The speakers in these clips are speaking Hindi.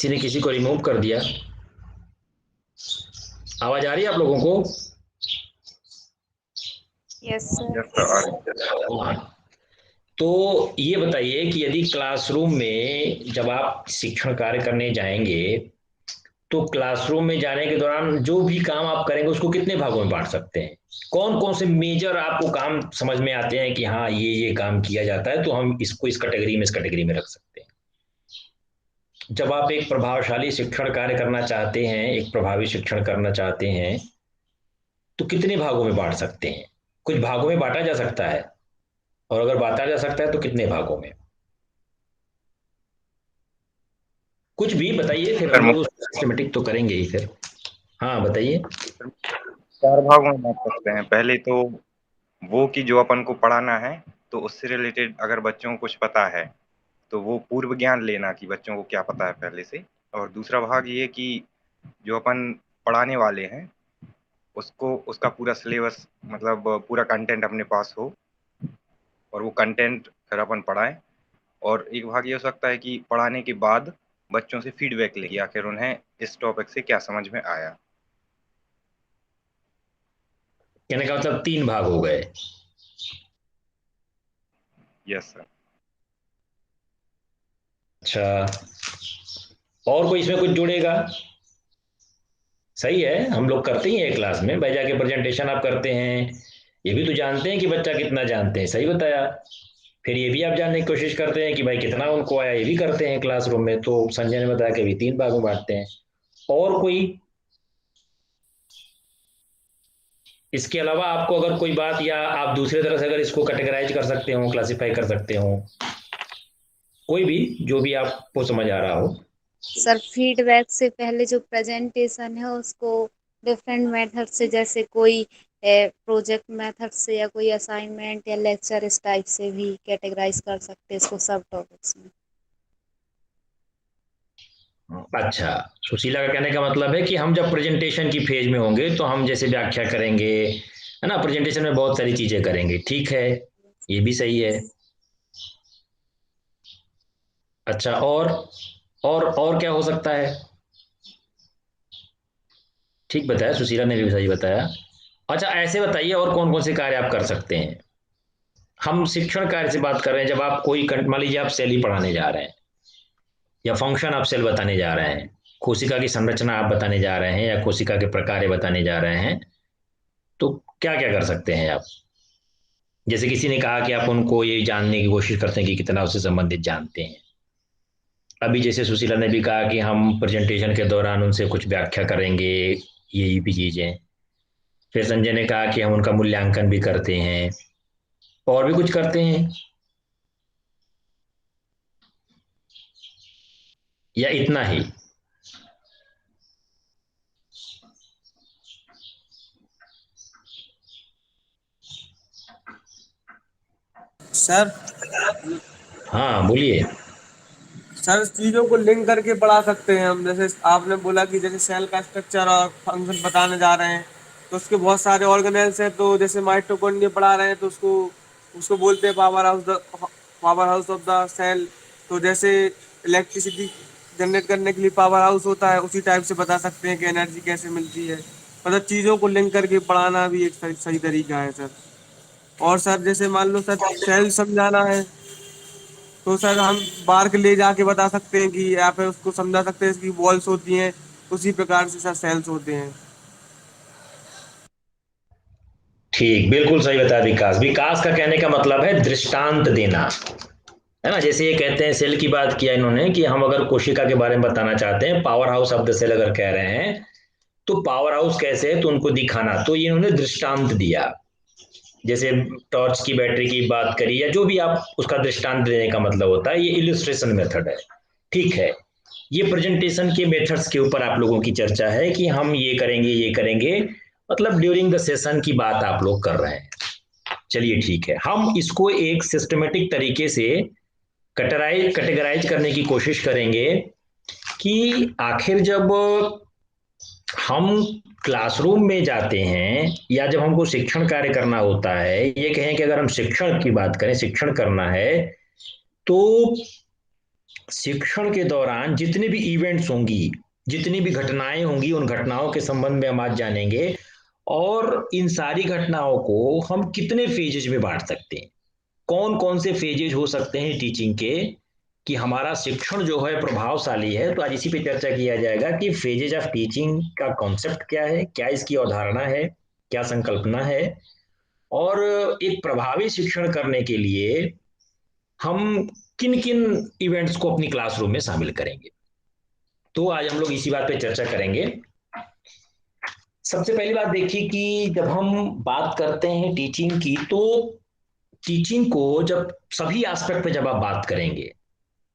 किसी ने किसी को रिमूव कर दिया। आवाज आ रही है आप लोगों को? Yes sir. यस सर, आ रही है। हाँ। तो ये बताइए कि यदि क्लासरूम में जब आप शिक्षण कार्य करने जाएंगे तो क्लासरूम में जाने के दौरान जो भी काम आप करेंगे उसको कितने भागों में बांट सकते हैं? कौन कौन से मेजर आपको काम समझ में आते हैं कि हाँ ये काम किया जाता है तो हम इसको इस कैटेगरी में इस कैटेगरी में रख सकते हैं? जब आप एक प्रभावशाली शिक्षण कार्य करना चाहते हैं, एक प्रभावी शिक्षण करना चाहते हैं, तो कितने भागों में बांट सकते हैं? कुछ भागों में बांटा जा सकता है, और अगर बांटा जा सकता है तो कितने भागों में? कुछ भी बताइए, फिर सर हम लोग सिस्टमेटिक तो करेंगे ही फिर। हाँ बताइए। चार भागों में बांट सकते हैं। पहले तो वो कि जो अपन को पढ़ाना है, तो उससे रिलेटेड अगर बच्चों को कुछ पता है तो वो पूर्व ज्ञान लेना कि बच्चों को क्या पता है पहले से। और दूसरा भाग ये कि जो अपन पढ़ाने वाले हैं उसको उसका पूरा सिलेबस, मतलब पूरा कंटेंट अपने पास हो और वो कंटेंट फिर अपन पढ़ाएं। और एक भाग ये हो सकता है कि पढ़ाने के बाद बच्चों से फीडबैक ले कि आखिर उन्हें इस टॉपिक से क्या समझ में आया। कहने का मतलब 3 भाग हो गए। Yes sir. अच्छा, और कोई इसमें कुछ जुड़ेगा? सही है, हम लोग करते ही हैं क्लास में, भाई जाके प्रेजेंटेशन आप करते हैं, ये भी तो जानते हैं कि बच्चा कितना जानते हैं, सही बताया। फिर ये भी आप जानने की कोशिश करते हैं कि भाई कितना उनको आया, ये भी करते हैं क्लासरूम में। तो संजय ने बताया कि अभी 3 भाग में बांटते हैं। और कोई इसके अलावा आपको अगर कोई बात, या आप दूसरी तरह से अगर इसको कैटेगराइज कर सकते हो, क्लासिफाई कर सकते हो, कोई भी जो भी आपको समझ आ रहा हो। सर फीडबैक से पहले जो प्रेजेंटेशन है उसको डिफरेंट मेथड से, जैसे कोई प्रोजेक्ट मेथड से या कोई असाइनमेंट या लेक्चर, इस टाइप से भी कैटेगराइज कर सकते हैं इसको सब टॉपिक्स में। अच्छा, सुशीला का कहने का मतलब है कि हम जब प्रेजेंटेशन की फेज में होंगे तो हम जैसे व्याख्या करेंगे, है ना, प्रेजेंटेशन में बहुत सारी चीजें करेंगे, ठीक है, ये भी सही है। अच्छा, और क्या हो सकता है? ठीक बताया, सुशीला ने भी सही बताया। अच्छा, ऐसे बताइए और कौन कौन से कार्य आप कर सकते हैं? हम शिक्षण कार्य से बात कर रहे हैं। जब आप कोई मान लीजिए आप सेल ही पढ़ाने जा रहे हैं, या फंक्शन आप सेल बताने जा रहे हैं, कोशिका की संरचना आप बताने जा रहे हैं, या कोशिका के प्रकार बताने जा रहे हैं, तो क्या क्या कर सकते हैं आप? जैसे किसी ने कहा कि आप उनको ये जानने की कोशिश करते हैं कि कितना उससे संबंधित जानते हैं। अभी जैसे सुशीला ने भी कहा कि हम प्रेजेंटेशन के दौरान उनसे कुछ व्याख्या करेंगे, यही भी चीजें। फिर संजय ने कहा कि हम उनका मूल्यांकन भी करते हैं, और भी कुछ करते हैं, या इतना ही? सर हाँ बोलिए। सर चीजों को लिंक करके पढ़ा सकते हैं हम। जैसे आपने बोला कि जैसे सेल का स्ट्रक्चर और फंक्शन बताने जा रहे हैं, तो उसके बहुत सारे ऑर्गेनेल्स हैं। तो जैसे माइटोकॉन्ड्रिया पढ़ा रहे हैं तो उसको उसको बोलते हैं power house of the cell. तो जैसे इलेक्ट्रिसिटी जनरेट करने के लिए पावर हाउस होता है, उसी टाइप से बता सकते हैं कि एनर्जी कैसे मिलती है। मतलब चीज़ों को लिंक करके पढ़ाना भी एक सही तरीका है सर। और सर जैसे मान लो सर सेल समझाना है, तो सर हम बार्क ले जाके बता सकते हैं कि, या फिर उसको समझा सकते हैं कि वॉल्स होती हैं, उसी प्रकार से सर सेल्स होते हैं। ठीक, बिल्कुल सही बताया विकास। विकास का कहने का मतलब है दृष्टांत देना, है ना। जैसे ये कहते हैं, सेल की बात किया इन्होंने कि हम अगर कोशिका के बारे में बताना चाहते हैं, power house of the cell अगर कह रहे हैं, तो पावर हाउस कैसे है तो उनको दिखाना, तो ये इन्होंने दृष्टांत दिया। जैसे टॉर्च की बैटरी की बात करी, या जो भी आप उसका दृष्टांत देने का मतलब होता है, ये इलिस्ट्रेशन मेथड है। ठीक है, ये प्रेजेंटेशन के मेथड्स के ऊपर आप लोगों की चर्चा है कि हम ये करेंगे ये करेंगे, मतलब ड्यूरिंग द सेशन की बात आप लोग कर रहे हैं। चलिए ठीक है, हम इसको एक सिस्टमेटिक तरीके से कैटेगराइज करने की कोशिश करेंगे कि आखिर जब हम क्लासरूम में जाते हैं, या जब हमको शिक्षण कार्य करना होता है, ये कहें कि अगर हम शिक्षण की बात करें, शिक्षण करना है, तो शिक्षण के दौरान जितने भी इवेंट्स होंगी, जितनी भी घटनाएं होंगी, उन घटनाओं के संबंध में हम आज जानेंगे। और इन सारी घटनाओं को हम कितने फेजेज में बांट सकते हैं, कौन कौन से फेजेज हो सकते हैं टीचिंग के, कि हमारा शिक्षण जो है प्रभावशाली है। तो आज इसी पे चर्चा किया जाएगा कि फेजेज ऑफ टीचिंग का कॉन्सेप्ट क्या है, क्या इसकी अवधारणा है, क्या संकल्पना है, और एक प्रभावी शिक्षण करने के लिए हम किन किन इवेंट्स को अपनी क्लासरूम में शामिल करेंगे। तो आज हम लोग इसी बात पे चर्चा करेंगे। सबसे पहली बात देखिए कि जब हम बात करते हैं टीचिंग की, तो टीचिंग को जब सभी एस्पेक्ट पे जब आप बात करेंगे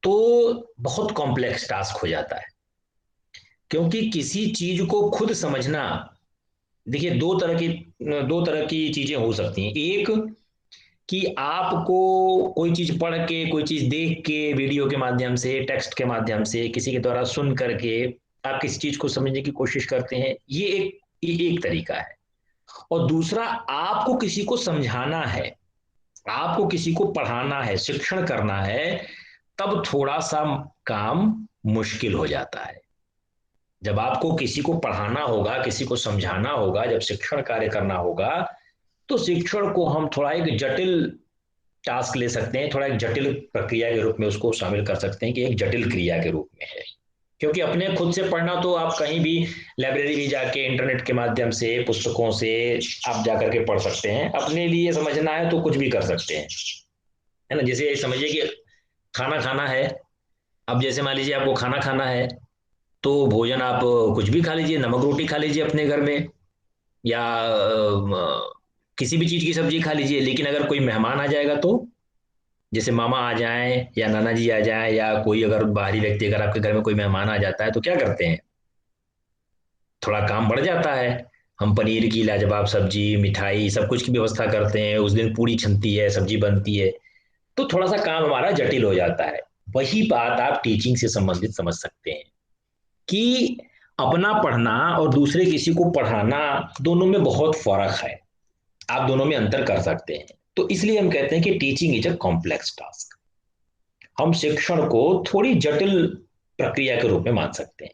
तो बहुत कॉम्प्लेक्स टास्क हो जाता है, क्योंकि किसी चीज को खुद समझना, देखिए दो तरह की चीजें हो सकती हैं। एक कि आपको कोई चीज पढ़ के, कोई चीज देख के, वीडियो के माध्यम से, टेक्स्ट के माध्यम से, किसी के द्वारा सुन करके आप किसी चीज को समझने की कोशिश करते हैं, ये एक तरीका है। और दूसरा, आपको किसी को समझाना है, आपको किसी को पढ़ाना है, शिक्षण करना है, तब थोड़ा सा काम मुश्किल हो जाता है। जब आपको किसी को पढ़ाना होगा, किसी को समझाना होगा, जब शिक्षण कार्य करना होगा, तो शिक्षण को हम थोड़ा एक जटिल टास्क ले सकते हैं, थोड़ा एक जटिल प्रक्रिया के रूप में उसको शामिल कर सकते हैं कि एक जटिल क्रिया के रूप में है। क्योंकि अपने खुद से पढ़ना तो आप कहीं भी लाइब्रेरी भी जाके, इंटरनेट के माध्यम से, पुस्तकों से आप जाकर के पढ़ सकते हैं। अपने लिए समझना है तो कुछ भी कर सकते हैं, है ना। जैसे समझिए कि खाना खाना है, अब जैसे मान लीजिए आपको खाना खाना है, तो भोजन आप कुछ भी खा लीजिए, नमक रोटी खा लीजिए अपने घर में, या किसी भी चीज की सब्जी खा लीजिए। लेकिन अगर कोई मेहमान आ जाएगा, तो जैसे मामा आ जाए या नाना जी आ जाए, या कोई अगर बाहरी व्यक्ति, अगर आपके घर में कोई मेहमान आ जाता है, तो क्या करते हैं, थोड़ा काम बढ़ जाता है। हम पनीर की लाजवाब सब्जी, मिठाई, सब कुछ की व्यवस्था करते हैं। उस दिन पूड़ी छनती है, सब्जी बनती है, तो थोड़ा सा काम हमारा जटिल हो जाता है। वही बात आप टीचिंग से संबंधित समझ सकते हैं कि अपना पढ़ना और दूसरे किसी को पढ़ाना, दोनों में बहुत फर्क है, आप दोनों में अंतर कर सकते हैं। तो इसलिए हम कहते हैं कि teaching is a complex task. हम शिक्षण को थोड़ी जटिल प्रक्रिया के रूप में मान सकते हैं।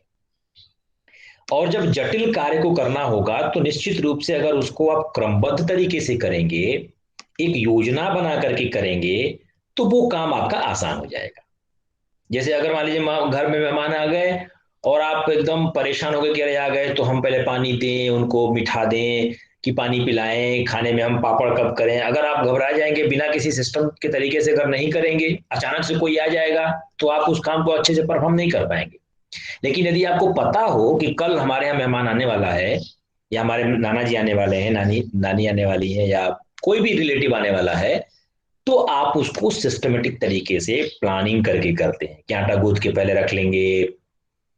और जब जटिल कार्य को करना होगा, तो निश्चित रूप से अगर उसको आप क्रमबद्ध तरीके से करेंगे, एक योजना बना करके करेंगे, तो वो काम आपका आसान हो जाएगा। जैसे अगर मान लीजिए घर में मेहमान आ गए और आप एकदम परेशान हो गए कि अरे आ गए तो हम पहले पानी दें, उनको मिठा दें, कि पानी पिलाएं, खाने में हम पापड़ कब करें। अगर आप घबरा जाएंगे, बिना किसी सिस्टम के तरीके से अगर नहीं करेंगे, अचानक से कोई आ जाएगा, तो आप उस काम को अच्छे से परफॉर्म नहीं कर पाएंगे। लेकिन यदि आपको पता हो कि कल हमारे यहाँ मेहमान आने वाला है, या हमारे नाना जी आने वाले हैं, नानी नानी आने वाली है, या कोई भी रिलेटिव आने वाला है, तो आप उसको सिस्टमेटिक तरीके से प्लानिंग करके करते हैं कि आटा गूंथ के पहले रख लेंगे,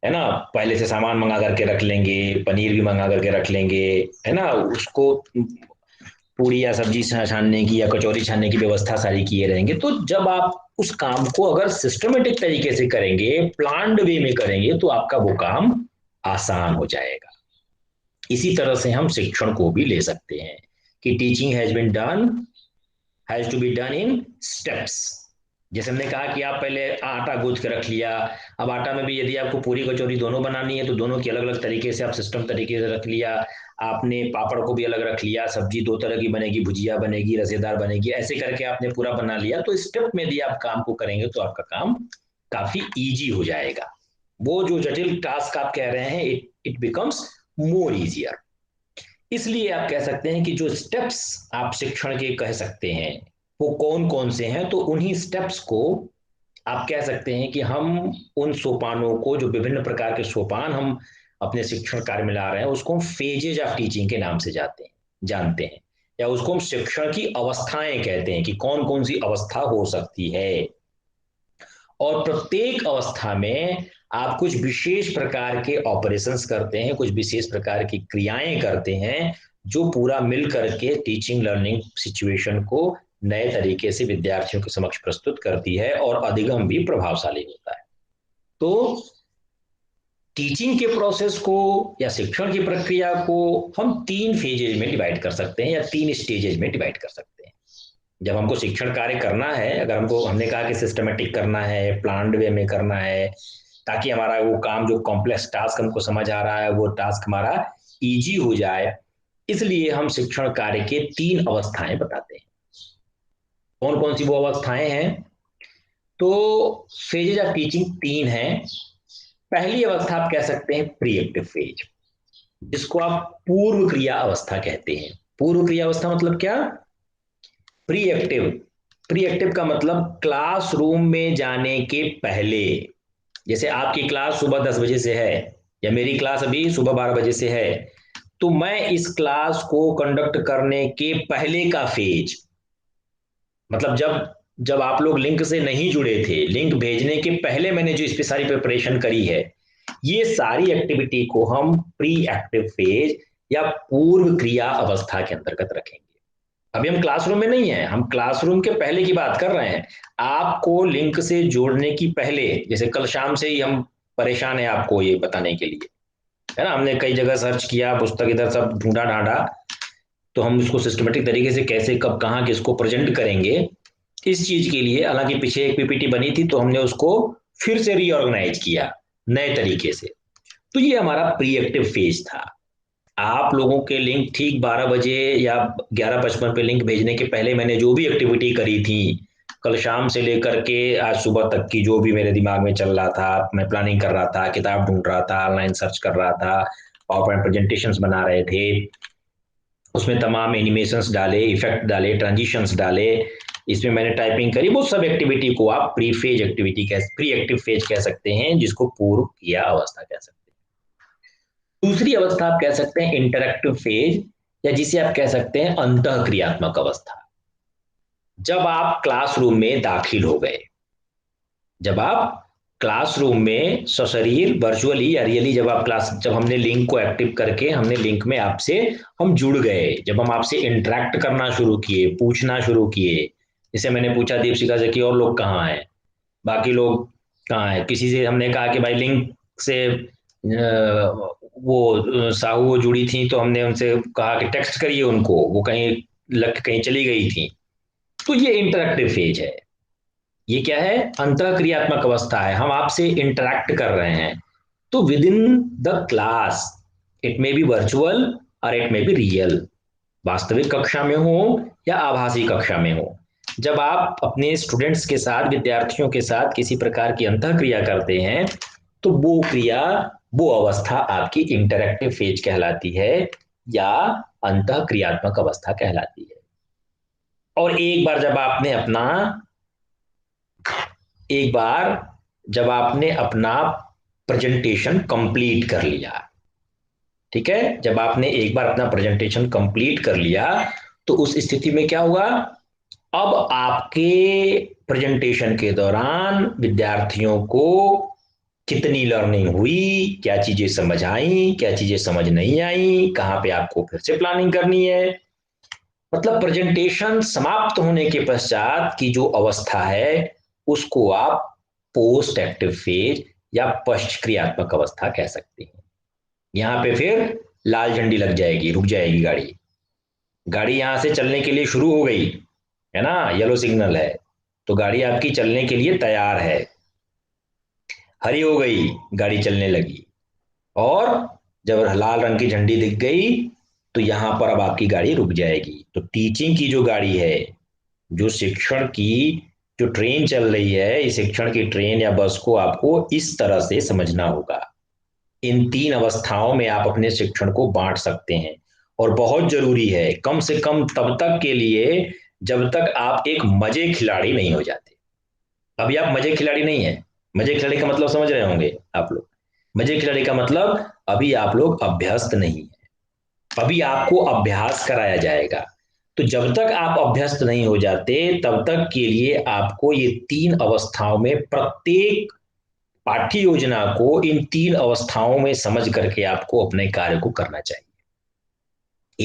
है ना, पहले से सामान मंगा करके रख लेंगे, पनीर भी मंगा करके रख लेंगे, है ना, उसको पूड़ी या सब्जी छानने की या कचौरी छानने की व्यवस्था सारी किए रहेंगे। तो जब आप उस काम को अगर सिस्टमेटिक तरीके से करेंगे, प्लान्ड वे में करेंगे, तो आपका वो काम आसान हो जाएगा। इसी तरह से हम शिक्षण को भी ले सकते हैं कि teaching has to be done in steps. जैसे हमने कहा कि आप पहले आटा गूंथ के रख लिया। अब आटा में भी यदि आपको पूरी कचौरी दोनों बनानी है, तो दोनों की अलग अलग तरीके से आप सिस्टम तरीके से रख लिया। आपने पापड़ को भी अलग रख लिया, सब्जी दो तरह की बनेगी, भुजिया बनेगी, रसेदार बनेगी, ऐसे करके आपने पूरा बना लिया। तो स्टेप में यदि आप काम को करेंगे, तो आपका काम काफी ईजी हो जाएगा। वो जो जटिल टास्क आप कह रहे हैं, इट बिकम्स मोर इजियर। इसलिए आप कह सकते हैं कि जो स्टेप्स आप शिक्षण के कह सकते हैं, वो कौन कौन से हैं। तो उन्हीं स्टेप्स को आप कह सकते हैं कि हम उन सोपानों को, जो विभिन्न प्रकार के सोपान हम अपने शिक्षण कार्य में ला रहे हैं, उसको हम फेजेज ऑफ टीचिंग के नाम से जानते हैं, या उसको हम शिक्षण की अवस्थाएं कहते हैं कि कौन कौन सी अवस्था हो सकती है। और प्रत्येक अवस्था में आप कुछ विशेष प्रकार के ऑपरेशंस करते हैं, कुछ विशेष प्रकार की क्रियाएं करते हैं, जो पूरा मिल करके टीचिंग लर्निंग सिचुएशन को नए तरीके से विद्यार्थियों के समक्ष प्रस्तुत करती है, और अधिगम भी प्रभावशाली होता है। तो टीचिंग के प्रोसेस को या शिक्षण की प्रक्रिया को हम 3 फेजेज में डिवाइड कर सकते हैं, या 3 स्टेजेज में डिवाइड कर सकते हैं। जब हमको शिक्षण कार्य करना है, अगर हमने कहा कि सिस्टमेटिक करना है, प्लान्ड वे में करना है, ताकि हमारा वो काम जो कॉम्प्लेक्स टास्क हमको समझ आ रहा है वो टास्क हमारा इजी हो जाए, इसलिए हम शिक्षण कार्य के 3 अवस्थाएं बताते हैं। कौन कौन सी वो अवस्थाएं हैं? तो फेजेज ऑफ टीचिंग 3 हैं। पहली अवस्था आप कह सकते हैं प्री एक्टिव फेज, जिसको आप पूर्व क्रिया अवस्था कहते हैं। पूर्व क्रिया अवस्था मतलब क्या? Pre active. प्री एक्टिव का मतलब क्लासरूम में जाने के पहले। जैसे आपकी क्लास सुबह 10 बजे से है, या मेरी क्लास अभी सुबह 12 बजे से है, तो मैं इस क्लास को कंडक्ट करने के पहले का फेज, मतलब जब जब आप लोग लिंक से नहीं जुड़े थे, लिंक भेजने के पहले मैंने जो इस पे सारी प्रिपरेशन करी है, ये सारी एक्टिविटी को हम प्री एक्टिव फेज या पूर्व क्रिया अवस्था के अंतर्गत रखेंगे। अभी हम क्लासरूम में नहीं है, हम क्लासरूम के पहले की बात कर रहे हैं। आपको लिंक से जोड़ने की पहले, जैसे कल शाम से ही हम परेशान है आपको ये बताने के लिए, है ना, हमने कई जगह सर्च किया, पुस्तक इधर सब ढूंढा ढांढा, तो हम उसको सिस्टमेटिक तरीके से कैसे कब कहाँ किसको प्रेजेंट करेंगे, इस चीज के लिए, हालांकि पीछे एक पीपीटी बनी थी तो हमने उसको फिर से रीऑर्गेनाइज किया नए तरीके से। तो ये हमारा प्री एक्टिव फेज था। आप लोगों के लिंक ठीक 12 बजे या 11:55 पे लिंक भेजने के पहले मैंने जो भी एक्टिविटी करी थी, कल शाम से लेकर के आज सुबह तक की जो भी मेरे दिमाग में चल रहा था, मैं प्लानिंग कर रहा था, किताब ढूंढ रहा था, ऑनलाइन सर्च कर रहा था, पावर पॉइंट प्रेजेंटेशंस बना रहे थे, उसमें तमाम एनिमेशंस डाले, इफेक्ट डाले, ट्रांजिशंस डाले, इसमें मैंने टाइपिंग करी, वो सब एक्टिविटी को आप pre phase activity pre active phase कह सकते हैं, जिसको पूर्व क्रिया अवस्था कह सकते हैं। दूसरी अवस्था आप कह सकते हैं इंटरैक्टिव फेज, या जिसे आप कह सकते हैं अंतः क्रियात्मक अवस्था। जब आप क्लासरूम में दाखिल हो गए, जब आप क्लासरूम में सशरीर वर्चुअली या रियली, जब हमने लिंक को एक्टिव करके हमने लिंक में आपसे हम जुड़ गए, जब हम आपसे इंटरेक्ट करना शुरू किए, पूछना शुरू किए, जैसे मैंने पूछा दीपशिका से कि और लोग कहाँ हैं, बाकी लोग कहाँ हैं, किसी से हमने कहा कि भाई लिंक से वो साहू जुड़ी थी, तो हमने उनसे कहा कि टेक्स्ट करिए उनको, वो कहीं चली गई थी। तो ये इंटरेक्टिव फेज है। ये क्या है? अंतः क्रियात्मक अवस्था है, हम आपसे इंटरैक्ट कर रहे हैं। तो with in the class, it may be virtual और इट मे बी रियल, वास्तविक कक्षा में हो या आभासी कक्षा में हो, जब आप अपने स्टूडेंट्स के साथ, विद्यार्थियों के साथ किसी प्रकार की अंतः क्रिया करते हैं, तो वो क्रिया, वो अवस्था आपकी इंटरैक्टिव फेज कहलाती है या अंतः क्रियात्मक अवस्था कहलाती है। और एक बार जब आपने अपना प्रेजेंटेशन कंप्लीट कर लिया, ठीक है, जब आपने एक बार अपना प्रेजेंटेशन कंप्लीट कर लिया, तो उस स्थिति में क्या हुआ? अब आपके प्रेजेंटेशन के दौरान विद्यार्थियों को कितनी लर्निंग हुई, क्या चीजें समझ आई, क्या चीजें समझ नहीं आई, कहाँ पे आपको फिर से प्लानिंग करनी है, मतलब प्रेजेंटेशन समाप्त होने के पश्चात की जो अवस्था है, उसको आप पोस्ट एक्टिव फेज या पश्च क्रियात्मक अवस्था कह सकते हैं। यहां पे फिर लाल झंडी लग जाएगी, रुक जाएगी गाड़ी, गाड़ी यहां से चलने के लिए शुरू हो गई है ना, येलो सिग्नल है, तो गाड़ी आपकी चलने के लिए तैयार है, हरी हो गई, गाड़ी चलने लगी, और जब लाल रंग की झंडी दिख गई, तो यहां पर अब आपकी गाड़ी रुक जाएगी। तो टीचिंग की जो गाड़ी है, जो शिक्षण की जो ट्रेन चल रही है, इस शिक्षण की ट्रेन या बस को आपको इस तरह से समझना होगा। इन 3 अवस्थाओं में आप अपने शिक्षण को बांट सकते हैं, और बहुत जरूरी है, कम से कम तब तक के लिए जब तक आप एक मजे खिलाड़ी नहीं हो जाते। अभी आप मजे खिलाड़ी नहीं है। मजे खिलाड़ी का मतलब समझ रहे होंगे आप लोग। मजे खिलाड़ी का मतलब अभी आप लोग अभ्यस्त नहीं है, अभी आपको अभ्यास कराया जाएगा। तो जब तक आप अभ्यस्त नहीं हो जाते, तब तक के लिए आपको ये 3 अवस्थाओं में, प्रत्येक पाठ्य योजना को इन 3 अवस्थाओं में समझ करके आपको अपने कार्य को करना चाहिए।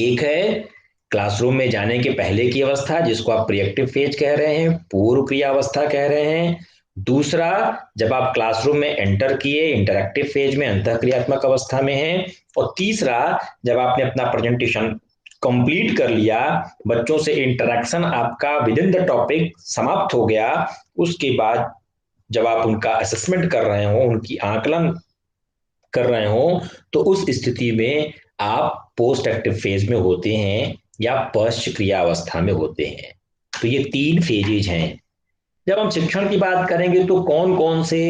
एक है क्लासरूम में जाने के पहले की अवस्था, जिसको आप प्रीएक्टिव फेज कह रहे हैं, पूर्व क्रिया अवस्था कह रहे हैं। दूसरा, जब आप क्लासरूम में एंटर किए, इंटरैक्टिव फेज में, अंतः क्रियात्मक अवस्था में हैं। और तीसरा, जब आपने अपना प्रेजेंटेशन कंप्लीट कर लिया, बच्चों से इंटरेक्शन आपका विद इन द टॉपिक समाप्त हो गया, उसके बाद जब आप उनका असेसमेंट कर रहे हो, उनकी आकलन कर रहे हो, तो उस स्थिति में आप पोस्ट एक्टिव फेज में होते हैं या पश्च क्रिया अवस्था में होते हैं। तो ये 3 फेजेज हैं। जब हम शिक्षण की बात करेंगे तो कौन कौन से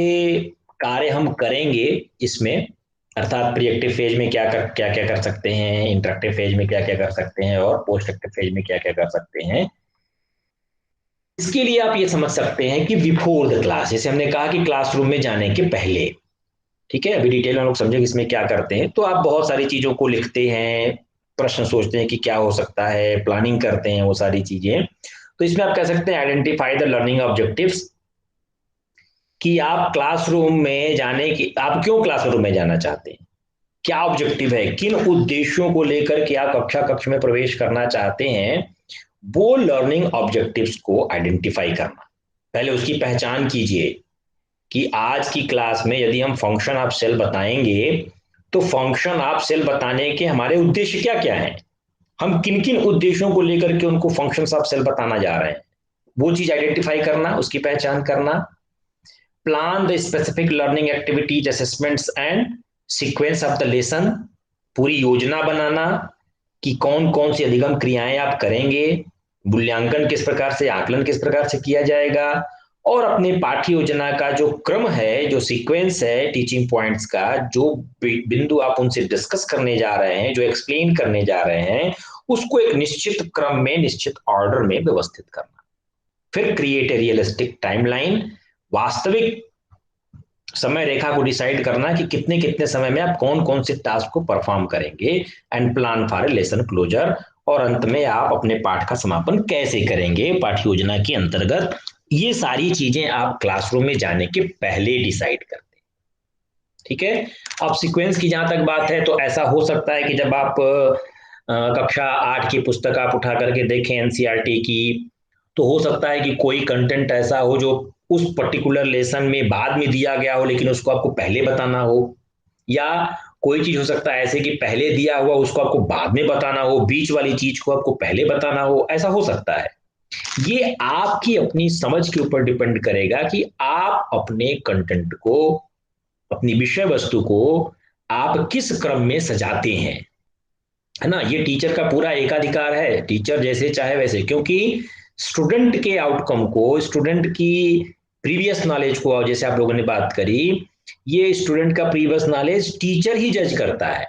कार्य हम करेंगे इसमें, अर्थात प्री एक्टिव फेज में क्या क्या कर सकते हैं, इंटरेक्टिव फेज में क्या क्या कर सकते हैं, और पोस्ट एक्टिव फेज में क्या क्या कर सकते हैं, इसके लिए आप ये समझ सकते हैं कि बिफोर द क्लास, जैसे हमने कहा कि क्लासरूम में जाने के पहले, ठीक है, अभी डिटेल में लोग समझेंगे इसमें क्या करते हैं। तो आप बहुत सारी चीजों को लिखते हैं, प्रश्न सोचते हैं कि क्या हो सकता है, प्लानिंग करते हैं वो सारी चीजें। तो इसमें आप कह सकते हैं आइडेंटिफाई द लर्निंग ऑब्जेक्टिव्स, कि आप क्लासरूम में जाने की, आप क्यों क्लासरूम में जाना चाहते हैं, क्या ऑब्जेक्टिव है, किन उद्देश्यों को लेकर के आप कक्ष में प्रवेश करना चाहते हैं, वो लर्निंग ऑब्जेक्टिव्स को आइडेंटिफाई करना। पहले उसकी पहचान कीजिए कि आज की क्लास में यदि हम फंक्शन ऑफ सेल बताएंगे तो फंक्शन ऑफ सेल बताने के हमारे उद्देश्य क्या क्या हैं, हम किन किन उद्देश्यों को लेकर के उनको फंक्शन ऑफ सेल बताना जा रहे हैं, वो चीज आइडेंटिफाई करना, उसकी पहचान करना। Plan the specific learning activities, assessments and sequence of the lesson, पूरी योजना बनाना कि कौन कौन सी अधिगम क्रियाएं आप करेंगे, मूल्यांकन किस प्रकार से, आकलन किस प्रकार से किया जाएगा, और अपने पाठ्य योजना का जो क्रम है, जो सीक्वेंस है टीचिंग पॉइंट्स का, जो बिंदु आप उनसे डिस्कस करने जा रहे हैं, जो एक्सप्लेन करने जा रहे हैं, उसको एक निश्चित क्रम में, निश्चित ऑर्डर में व्यवस्थित करना। फिर क्रिएट ए रियलिस्टिक टाइमलाइन, वास्तविक समय रेखा को डिसाइड करना कि कितने कितने समय में आप कौन कौन से टास्क को परफॉर्म करेंगे, and plan for a lesson closure, और अंत में आप अपने पाठ का समापन कैसे करेंगे पाठ्य योजना के अंतर्गत। ये सारी चीजें आप क्लासरूम में जाने के पहले डिसाइड करते हैं, ठीक है। अब सीक्वेंस की जहां तक बात है, तो ऐसा हो सकता है कि जब आप कक्षा 8 की पुस्तक आप उठा करके देखें एनसीईआरटी की, तो हो सकता है कि कोई कंटेंट ऐसा हो जो उस पर्टिकुलर लेसन में बाद में दिया गया हो, लेकिन उसको आपको पहले बताना हो, या कोई चीज हो सकता है ऐसे कि पहले दिया हुआ उसको आपको बाद में बताना हो, बीच वाली चीज को आपको पहले बताना हो, ऐसा हो सकता है। ये आपकी अपनी समझ के ऊपर डिपेंड करेगा कि आप अपने कंटेंट को, अपनी विषय वस्तु को आप किस क्रम में सजाते हैं, है ना। ये टीचर का पूरा एकाधिकार है, टीचर जैसे चाहे वैसे, क्योंकि स्टूडेंट के आउटकम को, स्टूडेंट की प्रीवियस नॉलेज को, जैसे आप लोगों ने बात करी, ये स्टूडेंट का प्रीवियस नॉलेज टीचर ही जज करता है,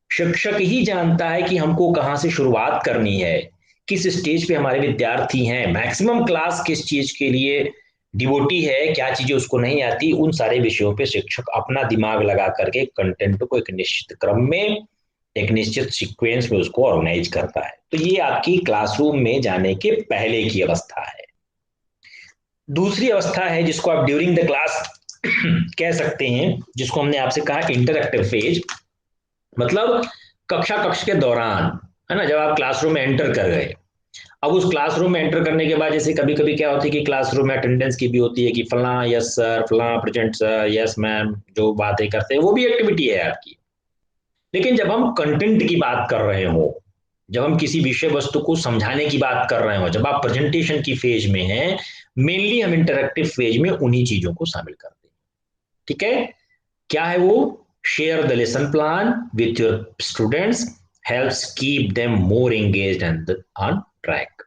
शिक्षक ही जानता है कि हमको कहां से शुरुआत करनी है, किस स्टेज पे हमारे विद्यार्थी हैं, मैक्सिमम क्लास किस चीज के लिए डिवोटी है, क्या चीजें उसको नहीं आती, उन सारे विषयों पे शिक्षक अपना दिमाग लगा करके कंटेंट को एक निश्चित क्रम में, एक निश्चित सीक्वेंस में उसको ऑर्गेनाइज करता है। तो ये आपकी क्लासरूम में जाने के पहले की अवस्था है। दूसरी अवस्था है जिसको आप ड्यूरिंग द क्लास कह सकते हैं, जिसको हमने आपसे कहा इंटरएक्टिव फेज, मतलब कक्ष के दौरान, है ना, जब आप क्लासरूम में एंटर कर गए। अब उस क्लासरूम में एंटर करने के बाद जैसे कभी कभी क्या होती है कि क्लासरूम में अटेंडेंस की भी होती है कि फला यस सर, फला प्रेजेंट सर, यस मैम, जो बातें करते हैं वो भी एक्टिविटी है आपकी। लेकिन जब हम कंटेंट की बात कर रहे हो, जब हम किसी विषय वस्तु को समझाने की बात कर रहे हो, जब आप प्रेजेंटेशन की फेज में हैं, मेनली हम इंटरैक्टिव फेज में उन्हीं चीजों को शामिल करते हैं, ठीक है। क्या है वो? Share the lesson plan with your students, helps keep them more engaged and on track.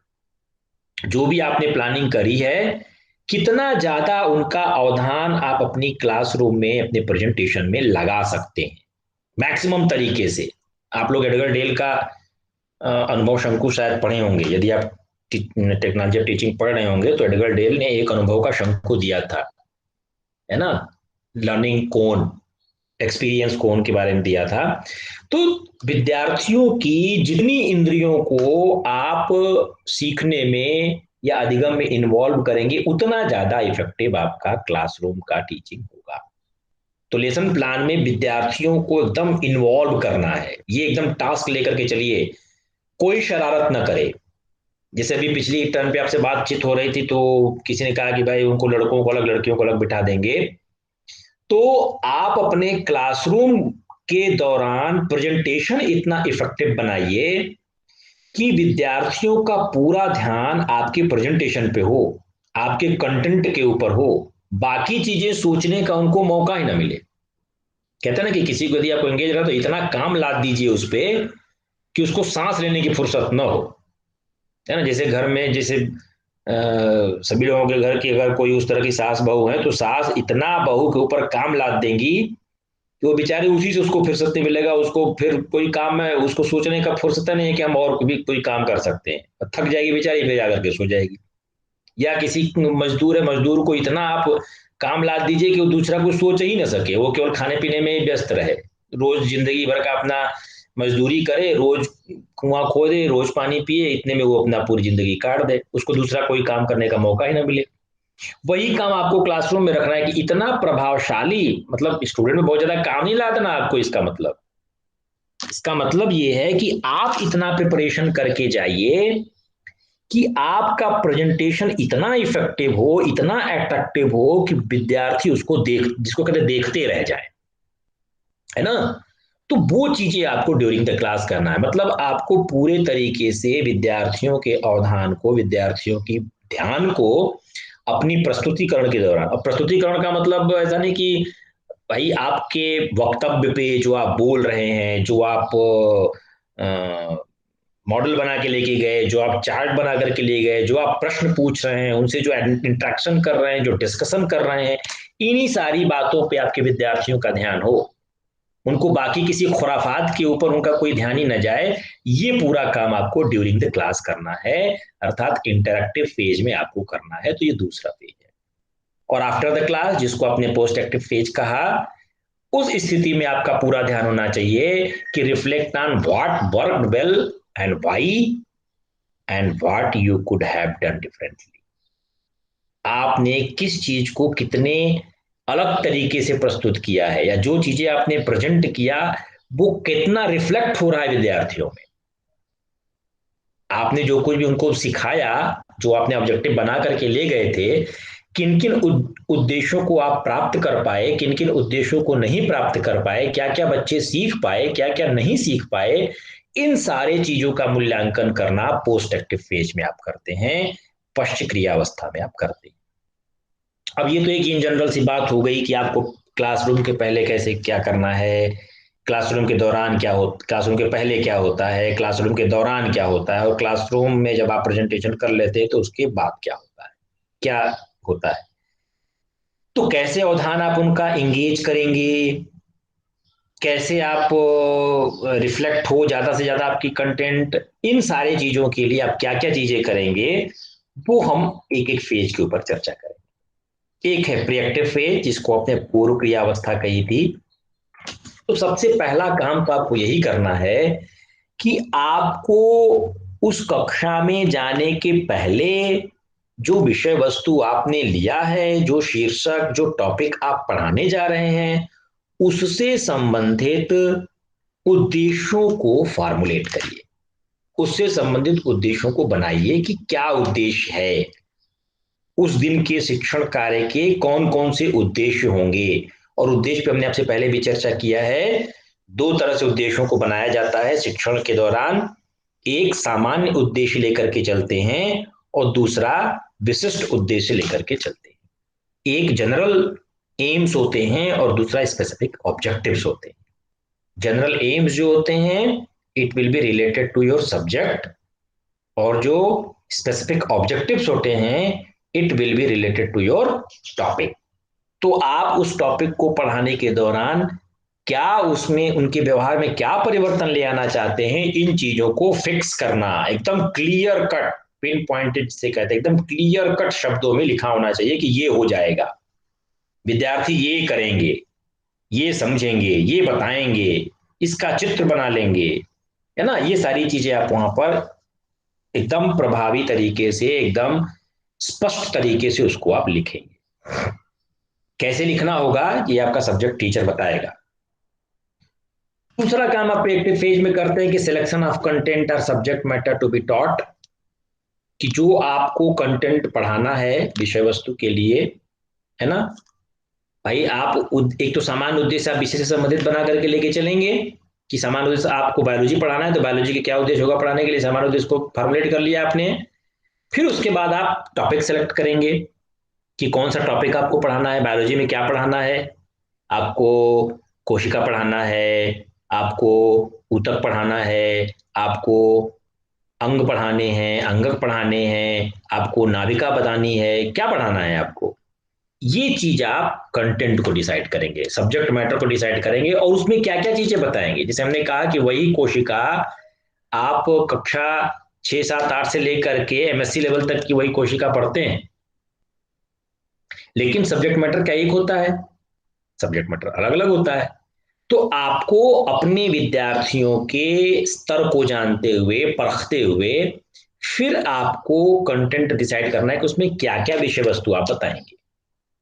जो भी आपने प्लानिंग करी है, कितना ज्यादा उनका अवधान आप अपनी क्लासरूम में, अपने प्रेजेंटेशन में लगा सकते हैं मैक्सिमम तरीके से। आप लोग एडगर डेल का अनुभव शंकु शायद पढ़े होंगे, यदि आप टेक्नोलॉजी ऑफ टीचिंग पढ़ रहे होंगे तो एडगर डेल ने एक अनुभव का शंकु दिया था, है ना, लर्निंग कोन, एक्सपीरियंस कोन के बारे में दिया था। तो विद्यार्थियों की जितनी इंद्रियों को आप सीखने में या अधिगम में इन्वॉल्व करेंगे, उतना ज्यादा इफेक्टिव आपका क्लासरूम का टीचिंग होगा। तो लेसन प्लान में विद्यार्थियों को एकदम इन्वॉल्व करना है, ये एकदम टास्क लेकर के चलिए, कोई शरारत ना करे। जैसे अभी पिछली टर्म पे आपसे बातचीत हो रही थी, तो किसी ने कहा कि भाई उनको लड़कों को अलग, लड़कियों को अलग बिठा देंगे। तो आप अपने क्लासरूम के दौरान प्रेजेंटेशन इतना इफेक्टिव बनाइए कि विद्यार्थियों का पूरा ध्यान आपके प्रेजेंटेशन पे हो, आपके कंटेंट के ऊपर हो, बाकी चीजें सोचने का उनको मौका ही ना मिले। कहते हैं ना कि किसी को यदि आपको एंगेज रहा तो इतना काम लाद दीजिए उस पे कि उसको सांस लेने की फुर्सत न हो, है ना। जैसे घर में जैसे सभी लोगों के घर की अगर कोई उस तरह की सास बहू है तो सास इतना बहू के ऊपर काम लाद देंगी कि वो बेचारी उसी से उसको फुर्सत नहीं मिलेगा, उसको फिर कोई काम है उसको सोचने का फुर्सत नहीं है कि हम और भी कोई काम कर सकते हैं, थक जाएगी बेचारी, फिर जाकर के सो जाएगी। या किसी मजदूर है, मजदूर को इतना आप काम लाद दीजिए कि वो दूसरा कुछ सोच ही ना सके, वो केवल खाने पीने में ही व्यस्त रहे, रोज जिंदगी भर का अपना मजदूरी करे, रोज कुआं खोदे, रोज पानी पिए, इतने में वो अपना पूरी जिंदगी काट दे, उसको दूसरा कोई काम करने का मौका ही ना मिले। वही काम आपको क्लासरूम में रखना है कि इतना प्रभावशाली, मतलब स्टूडेंट में बहुत ज्यादा काम नहीं लादना आपको, इसका मतलब ये है कि आप इतना प्रिपरेशन करके जाइए कि आपका प्रेजेंटेशन इतना इफेक्टिव हो, इतना अट्रैक्टिव हो कि विद्यार्थी उसको जिसको कहते देखते रह जाए, है ना। तो वो चीजें आपको ड्यूरिंग द क्लास करना है, मतलब आपको पूरे तरीके से विद्यार्थियों के अवधान को, विद्यार्थियों की ध्यान को अपनी प्रस्तुतिकरण के दौरान, और प्रस्तुतिकरण का मतलब ऐसा नहीं कि भाई आपके वक्तव्य पे जो आप बोल रहे हैं, जो आप मॉडल बना के लेके गए, जो आप चार्ट बना करके ले गए, जो आप प्रश्न पूछ रहे हैं, उनसे जो इंटरेक्शन कर रहे हैं, जो डिस्कशन कर रहे हैं, इन्हीं सारी बातों पे आपके विद्यार्थियों का ध्यान हो, उनको बाकी किसी खुराफात के ऊपर उनका कोई ध्यान ही न जाए। ये पूरा काम आपको ड्यूरिंग द क्लास करना है, अर्थात इंटरेक्टिव फेज में आपको करना है। तो ये दूसरा फेज है। और आफ्टर द क्लास, जिसको आपने पोस्ट एक्टिव फेज कहा, उस स्थिति में आपका पूरा ध्यान होना चाहिए कि reflect on what worked well and why and what you could have done differently. आपने किस चीज को कितने अलग तरीके से प्रस्तुत किया है, या जो चीजें आपने प्रेजेंट किया वो कितना रिफ्लेक्ट हो रहा है विद्यार्थियों में। आपने जो कुछ भी उनको सिखाया, जो आपने ऑब्जेक्टिव बना करके ले गए थे, किन किन उद्देश्यों को आप प्राप्त कर पाए, किन किन उद्देश्यों को नहीं प्राप्त कर पाए, क्या क्या बच्चे सीख पाए, क्या क्या नहीं सीख पाए, इन सारे चीजों का मूल्यांकन करना पोस्ट एक्टिव फेज में आप करते हैं, पश्च क्रियावस्था में आप करते हैं। अब ये तो एक इन जनरल सी बात हो गई कि आपको क्लासरूम के पहले कैसे क्या करना है, क्लासरूम के दौरान क्या हो, क्लासरूम के पहले क्या होता है, क्लासरूम के दौरान क्या होता है, और क्लासरूम में जब आप प्रेजेंटेशन कर लेते हैं तो उसके बाद क्या होता है, क्या होता है। तो कैसे अवधान आप उनका एंगेज करेंगे, कैसे आप रिफ्लेक्ट हो ज्यादा से ज्यादा आपकी कंटेंट, इन सारी चीजों के लिए आप क्या क्या चीजें करेंगे, वो हम एक एक फेज के ऊपर चर्चा करेंगे। एक है प्रिएक्टिव फेज, जिसको आपने पूर्व क्रियावस्था कही थी। तो सबसे पहला काम तो आपको यही करना है कि आपको उस कक्षा में जाने के पहले जो विषय वस्तु आपने लिया है, जो शीर्षक, जो टॉपिक आप पढ़ाने जा रहे हैं, उससे संबंधित उद्देश्यों को फॉर्मुलेट करिए, उससे संबंधित उद्देश्यों को बनाइए कि क्या उद्देश्य है, उस दिन के शिक्षण कार्य के कौन कौन से उद्देश्य होंगे। और उद्देश्य पे हमने आपसे पहले भी चर्चा किया है, दो तरह से उद्देश्यों को बनाया जाता है शिक्षण के दौरान। एक सामान्य उद्देश्य लेकर के चलते हैं और दूसरा विशिष्ट उद्देश्य लेकर के चलते हैं। एक जनरल एम्स होते हैं और दूसरा स्पेसिफिक ऑब्जेक्टिव्स होते हैं। जनरल एम्स जो होते हैं, it will be related to your subject, और जो स्पेसिफिक ऑब्जेक्टिव्स होते हैं, it will be related to your topic. तो आप उस टॉपिक को पढ़ाने के दौरान क्या उसमें उनके व्यवहार में क्या परिवर्तन ले आना चाहते हैं, इन चीजों को फिक्स करना, एकदम क्लियर कट, पिन पॉइंटेड से कहते हैं, एकदम क्लियर कट शब्दों में लिखा होना चाहिए कि ये हो जाएगा, विद्यार्थी ये करेंगे, ये समझेंगे, ये बताएंगे, इसका चित्र बना लेंगे, है ना। ये सारी चीजें आप वहां पर एकदम प्रभावी तरीके से, एकदम स्पष्ट तरीके से उसको आप लिखेंगे। कैसे लिखना होगा ये आपका सब्जेक्ट टीचर बताएगा। दूसरा काम आप प्रिएक्टिव फेज में करते हैं कि सिलेक्शन ऑफ कंटेंट और subject matter to be taught, कि जो आपको कंटेंट पढ़ाना है विषय वस्तु के लिए, है ना भाई, आप एक तो सामान्य उद्देश्य आप विषय से संबंधित बना करके लेके चलेंगे, कि सामान्य उद्देश्य आपको बायोलॉजी पढ़ाना है तो बायोलॉजी के क्या उद्देश्य होगा पढ़ाने के लिए, सामान्य उद्देश्य को फॉर्मुलेट कर लिया आपने। फिर उसके बाद आप टॉपिक सेलेक्ट करेंगे कि कौन सा टॉपिक आपको पढ़ाना है, बायोलॉजी में क्या पढ़ाना है। आपको कोशिका पढ़ाना है, आपको ऊतक पढ़ाना है, आपको अंग पढ़ाने हैं, अंगक पढ़ाने हैं, आपको नाभिका बतानी है, क्या पढ़ाना है आपको। ये चीज आप कंटेंट को डिसाइड करेंगे, सब्जेक्ट मैटर को डिसाइड करेंगे और उसमें क्या क्या चीजें बताएंगे। जैसे हमने कहा कि वही कोशिका आप कक्षा 6, 7, 8 से लेकर के एमएससी लेवल तक की वही कोशिका पढ़ते हैं, लेकिन सब्जेक्ट मैटर क्या एक होता है, सब्जेक्ट मैटर अलग अलग होता है। तो आपको अपने विद्यार्थियों के स्तर को जानते हुए, परखते हुए, फिर आपको कंटेंट डिसाइड करना है कि उसमें क्या क्या विषय वस्तु आप बताएंगे।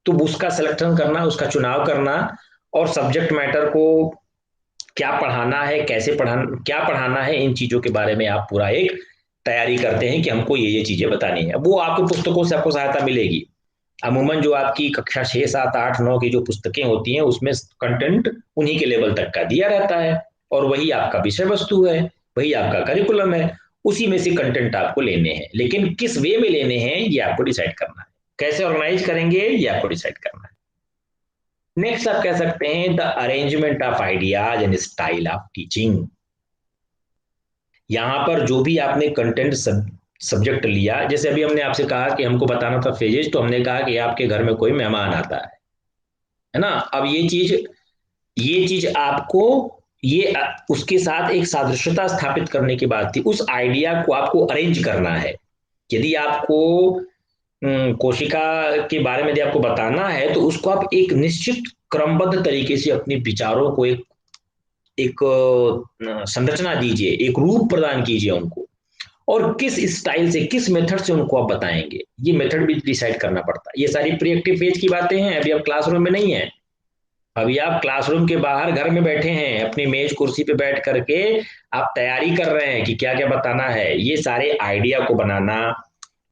तो उसका सिलेक्शन करना, उसका चुनाव करना और सब्जेक्ट मैटर को क्या पढ़ाना है, कैसे पढ़ाना, क्या पढ़ाना है, इन चीजों के बारे में आप पूरा एक तैयारी करते हैं कि हमको ये चीजें बतानी है। वो आपकी पुस्तकों से आपको सहायता मिलेगी। अमूमन जो आपकी कक्षा 6, 7, 8, 9 की जो पुस्तकें होती हैं उसमें कंटेंट उन्हीं के लेवल तक का दिया रहता है और वही आपका विषय वस्तु है, वही आपका करिकुलम है, उसी में से कंटेंट आपको लेने हैं। लेकिन किस वे में लेने हैं ये आपको डिसाइड करना है, कैसे ऑर्गेनाइज करेंगे ये आपको डिसाइड करना है। नेक्स्ट आप कह सकते हैं the arrangement of ideas and style of teaching. यहां पर जो भी आपने कंटेंट सब्जेक्ट लिया, जैसे अभी हमने आपसे कहा कि हमको बताना था फेजेज, तो हमने कहा कि आपके घर में कोई मेहमान आता है ना। अब ये चीज आपको ये उसके साथ एक सादृश्यता स्थापित करने की बात थी। उस आइडिया को आपको अरेंज करना है। यदि आपको कोशिका के बारे में यदि आपको बताना है तो उसको आप एक निश्चित क्रमबद्ध तरीके से अपने विचारों को एक एक संरचना दीजिए, एक रूप प्रदान कीजिए उनको, और किस स्टाइल से, किस मेथड से उनको आप बताएंगे, ये मेथड भी डिसाइड करना पड़ता है। ये सारी प्री एक्टिव फेज की बातें हैं, अभी आप क्लासरूम में नहीं है, अभी आप क्लासरूम के बाहर घर में बैठे हैं, अपनी मेज कुर्सी पे बैठ करके आप तैयारी कर रहे हैं कि क्या क्या बताना है। ये सारे आइडिया को बनाना,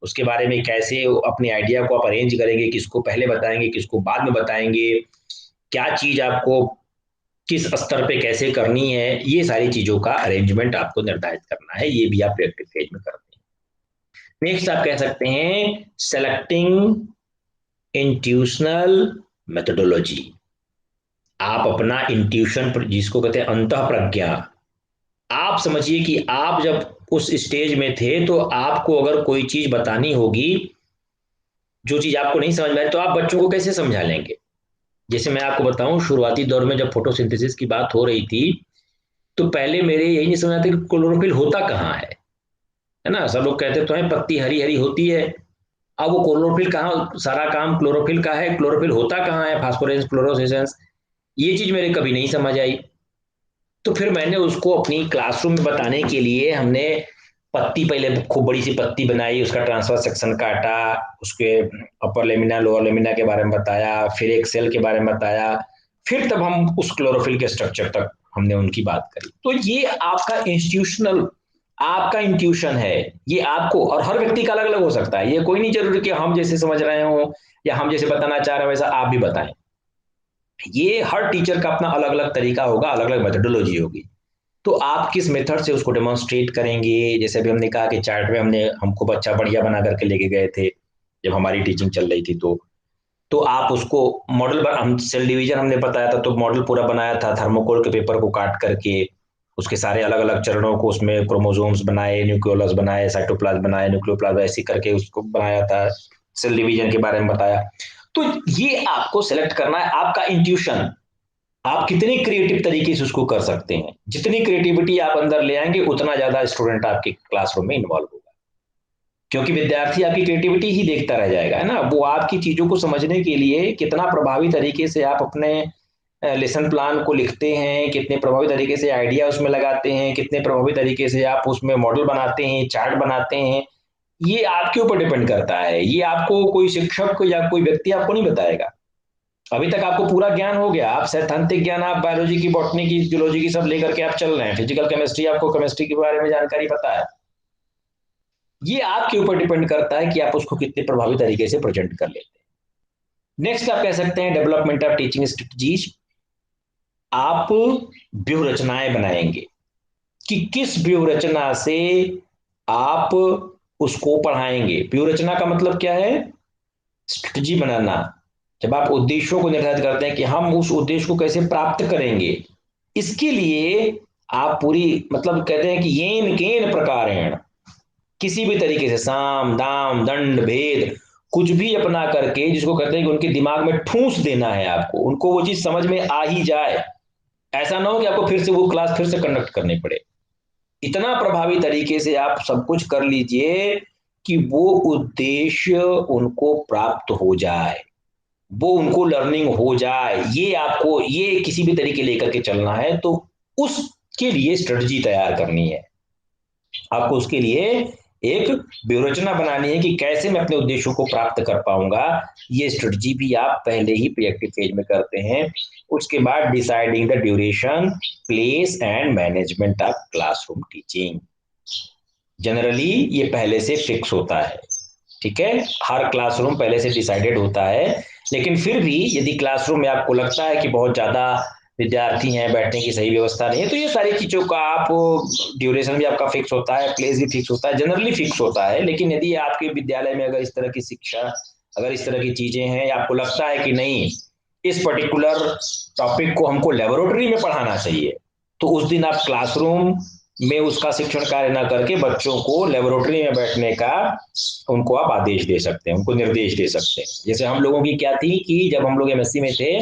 उसके बारे में कैसे अपने आइडिया को आप अरेंज करेंगे, किसको पहले बताएंगे, किसको बाद में बताएंगे, क्या चीज आपको किस स्तर पे कैसे करनी है, ये सारी चीजों का अरेंजमेंट आपको निर्धारित करना है। ये भी आप प्री एक्टिव फेज में करते हैं। नेक्स्ट आप कह सकते हैं सेलेक्टिंग इंट्यूशनल मेथोडोलॉजी। आप अपना इंट्यूशन, जिसको कहते हैं अंतः प्रज्ञा, आप समझिए कि आप जब उस स्टेज में थे तो आपको अगर कोई चीज बतानी होगी, जो चीज आपको नहीं समझ में आए, तो आप बच्चों को कैसे समझा लेंगे। जैसे मैं आपको बताऊं, शुरुआती दौर में जब फोटोसिंथेसिस की बात हो रही थी तो पहले मेरे यही नहीं समझ आता कि क्लोरोफिल होता कहाँ है ना। सब लोग कहते तो हैं पत्ती हरी हरी होती है, अब वो क्लोरोफिल कहाँ, सारा काम क्लोरोफिल का है, क्लोरोफिल होता कहाँ है, फास्फोरेंस, फ्लोरोसेंस, ये चीज मेरे कभी नहीं समझ आई। तो फिर मैंने उसको अपनी क्लासरूम में बताने के लिए हमने पत्ती, पहले खूब बड़ी सी पत्ती बनाई, उसका ट्रांसफर सेक्शन काटा, उसके अपर लेमिना लोअर लेमिना के बारे में बताया, फिर एक सेल के बारे में बताया, फिर तब हम उस क्लोरोफिल के स्ट्रक्चर तक हमने उनकी बात करी। तो ये आपका इंस्टीट्यूशनल, आपका इंट्यूशन है, ये आपको, और हर व्यक्ति का अलग अलग हो सकता है। ये कोई नहीं जरूरी कि हम जैसे समझ रहे हो या हम जैसे बताना चाह रहे हैं वैसा आप भी बताएं। ये हर टीचर का अपना अलग अलग तरीका होगा, अलग अलग मेथोडोलॉजी होगी। तो आप किस मेथड से उसको डेमोन्स्ट्रेट करेंगे। जैसे अभी हमने कहा कि चार्ट में हमको बच्चा बढ़िया बना करके लेके गए थे जब हमारी टीचिंग चल रही थी, तो आप उसको मॉडल, हम सेल डिवीजन हमने बताया था, तो मॉडल पूरा बनाया था थर्मोकोल के पेपर को काट करके, उसके सारे अलग अलग चरणों को, उसमें क्रोमोसोम्स बनाए, न्यूक्लियोलस बनाए, साइटोप्लाज्म बनाए, न्यूक्लियोप्लाज्म, ऐसे करके उसको बनाया था, सेल डिवीजन के बारे में बताया। तो ये आपको सेलेक्ट करना है, आपका इंट्यूशन, आप कितनी क्रिएटिव तरीके से उसको कर सकते हैं। जितनी क्रिएटिविटी आप अंदर ले आएंगे उतना ज्यादा स्टूडेंट आपके क्लासरूम में इन्वॉल्व होगा, क्योंकि विद्यार्थी आपकी क्रिएटिविटी ही देखता रह जाएगा, है ना। वो आपकी चीजों को समझने के लिए कितना प्रभावी तरीके से आप अपने लेसन प्लान को लिखते हैं, कितने प्रभावी तरीके से आइडिया उसमें लगाते हैं, कितने प्रभावी तरीके से आप उसमें मॉडल बनाते हैं, चार्ट बनाते हैं, ये आपके ऊपर डिपेंड करता है। ये आपको कोई शिक्षक या कोई व्यक्ति आपको नहीं बताएगा। अभी तक आपको पूरा ज्ञान हो गया, आप सैद्धांतिक ज्ञान, आप बायोलॉजी की, बॉटनी की, जूलॉजी की सब लेकर के आप चल रहे हैं, फिजिकल केमिस्ट्री, आपको केमिस्ट्री के बारे में जानकारी पता है। ये आपके ऊपर डिपेंड करता है कि आप उसको कितने प्रभावी तरीके से प्रेजेंट कर लेते हैं। नेक्स्ट आप कह सकते हैं डेवलपमेंट ऑफ टीचिंग स्ट्रेटजीज। आप व्यूह रचनाएं बनाएंगे कि किस व्यूह रचना से आप उसको पढ़ाएंगे। व्यूह रचना का मतलब क्या है? स्ट्रेटजी बनाना। जब आप उद्देश्यों को निर्धारित करते हैं कि हम उस उद्देश्य को कैसे प्राप्त करेंगे, इसके लिए आप पूरी मतलब कहते हैं कि येन केन प्रकारेण, किसी भी तरीके से साम दाम दंड भेद कुछ भी अपना करके, जिसको कहते हैं कि उनके दिमाग में ठूंस देना है आपको, उनको वो चीज समझ में आ ही जाए। ऐसा ना हो कि आपको फिर से वो क्लास फिर से कंडक्ट करनी पड़े। इतना प्रभावी तरीके से आप सब कुछ कर लीजिए कि वो उद्देश्य उनको प्राप्त हो जाए, वो उनको लर्निंग हो जाए। ये आपको ये किसी भी तरीके लेकर के चलना है तो उसके लिए स्ट्रेटजी तैयार करनी है। आपको उसके लिए एक व्यूहरचना बनानी है कि कैसे मैं अपने उद्देश्यों को प्राप्त कर पाऊंगा। ये स्ट्रेटजी भी आप पहले ही प्रिएक्टिव फेज में करते हैं। उसके बाद deciding the duration, place and management of classroom teaching. Generally ये पहले से फिक्स होता है, ठीक है, हर क्लासरूम पहले से डिसाइडेड होता है। लेकिन फिर भी यदि क्लासरूम में आपको लगता है कि बहुत ज्यादा विद्यार्थी हैं, बैठने की सही व्यवस्था नहीं है, तो ये सारी चीजों का आप ड्यूरेशन भी आपका फिक्स होता है, प्लेस भी फिक्स होता है, जनरली फिक्स होता है। लेकिन यदि आपके विद्यालय में अगर इस तरह की शिक्षा, अगर इस तरह की चीजें हैं, या आपको लगता है कि नहीं इस पर्टिकुलर टॉपिक को हमको लेबोरेटरी में पढ़ाना चाहिए, तो उस दिन आप क्लासरूम में उसका शिक्षण कार्य ना करके बच्चों को लेबोरेटरी में बैठने का उनको आप आदेश दे सकते हैं, उनको निर्देश दे सकते हैं। जैसे हम लोगों की क्या थी कि जब हम लोग एमएससी में थे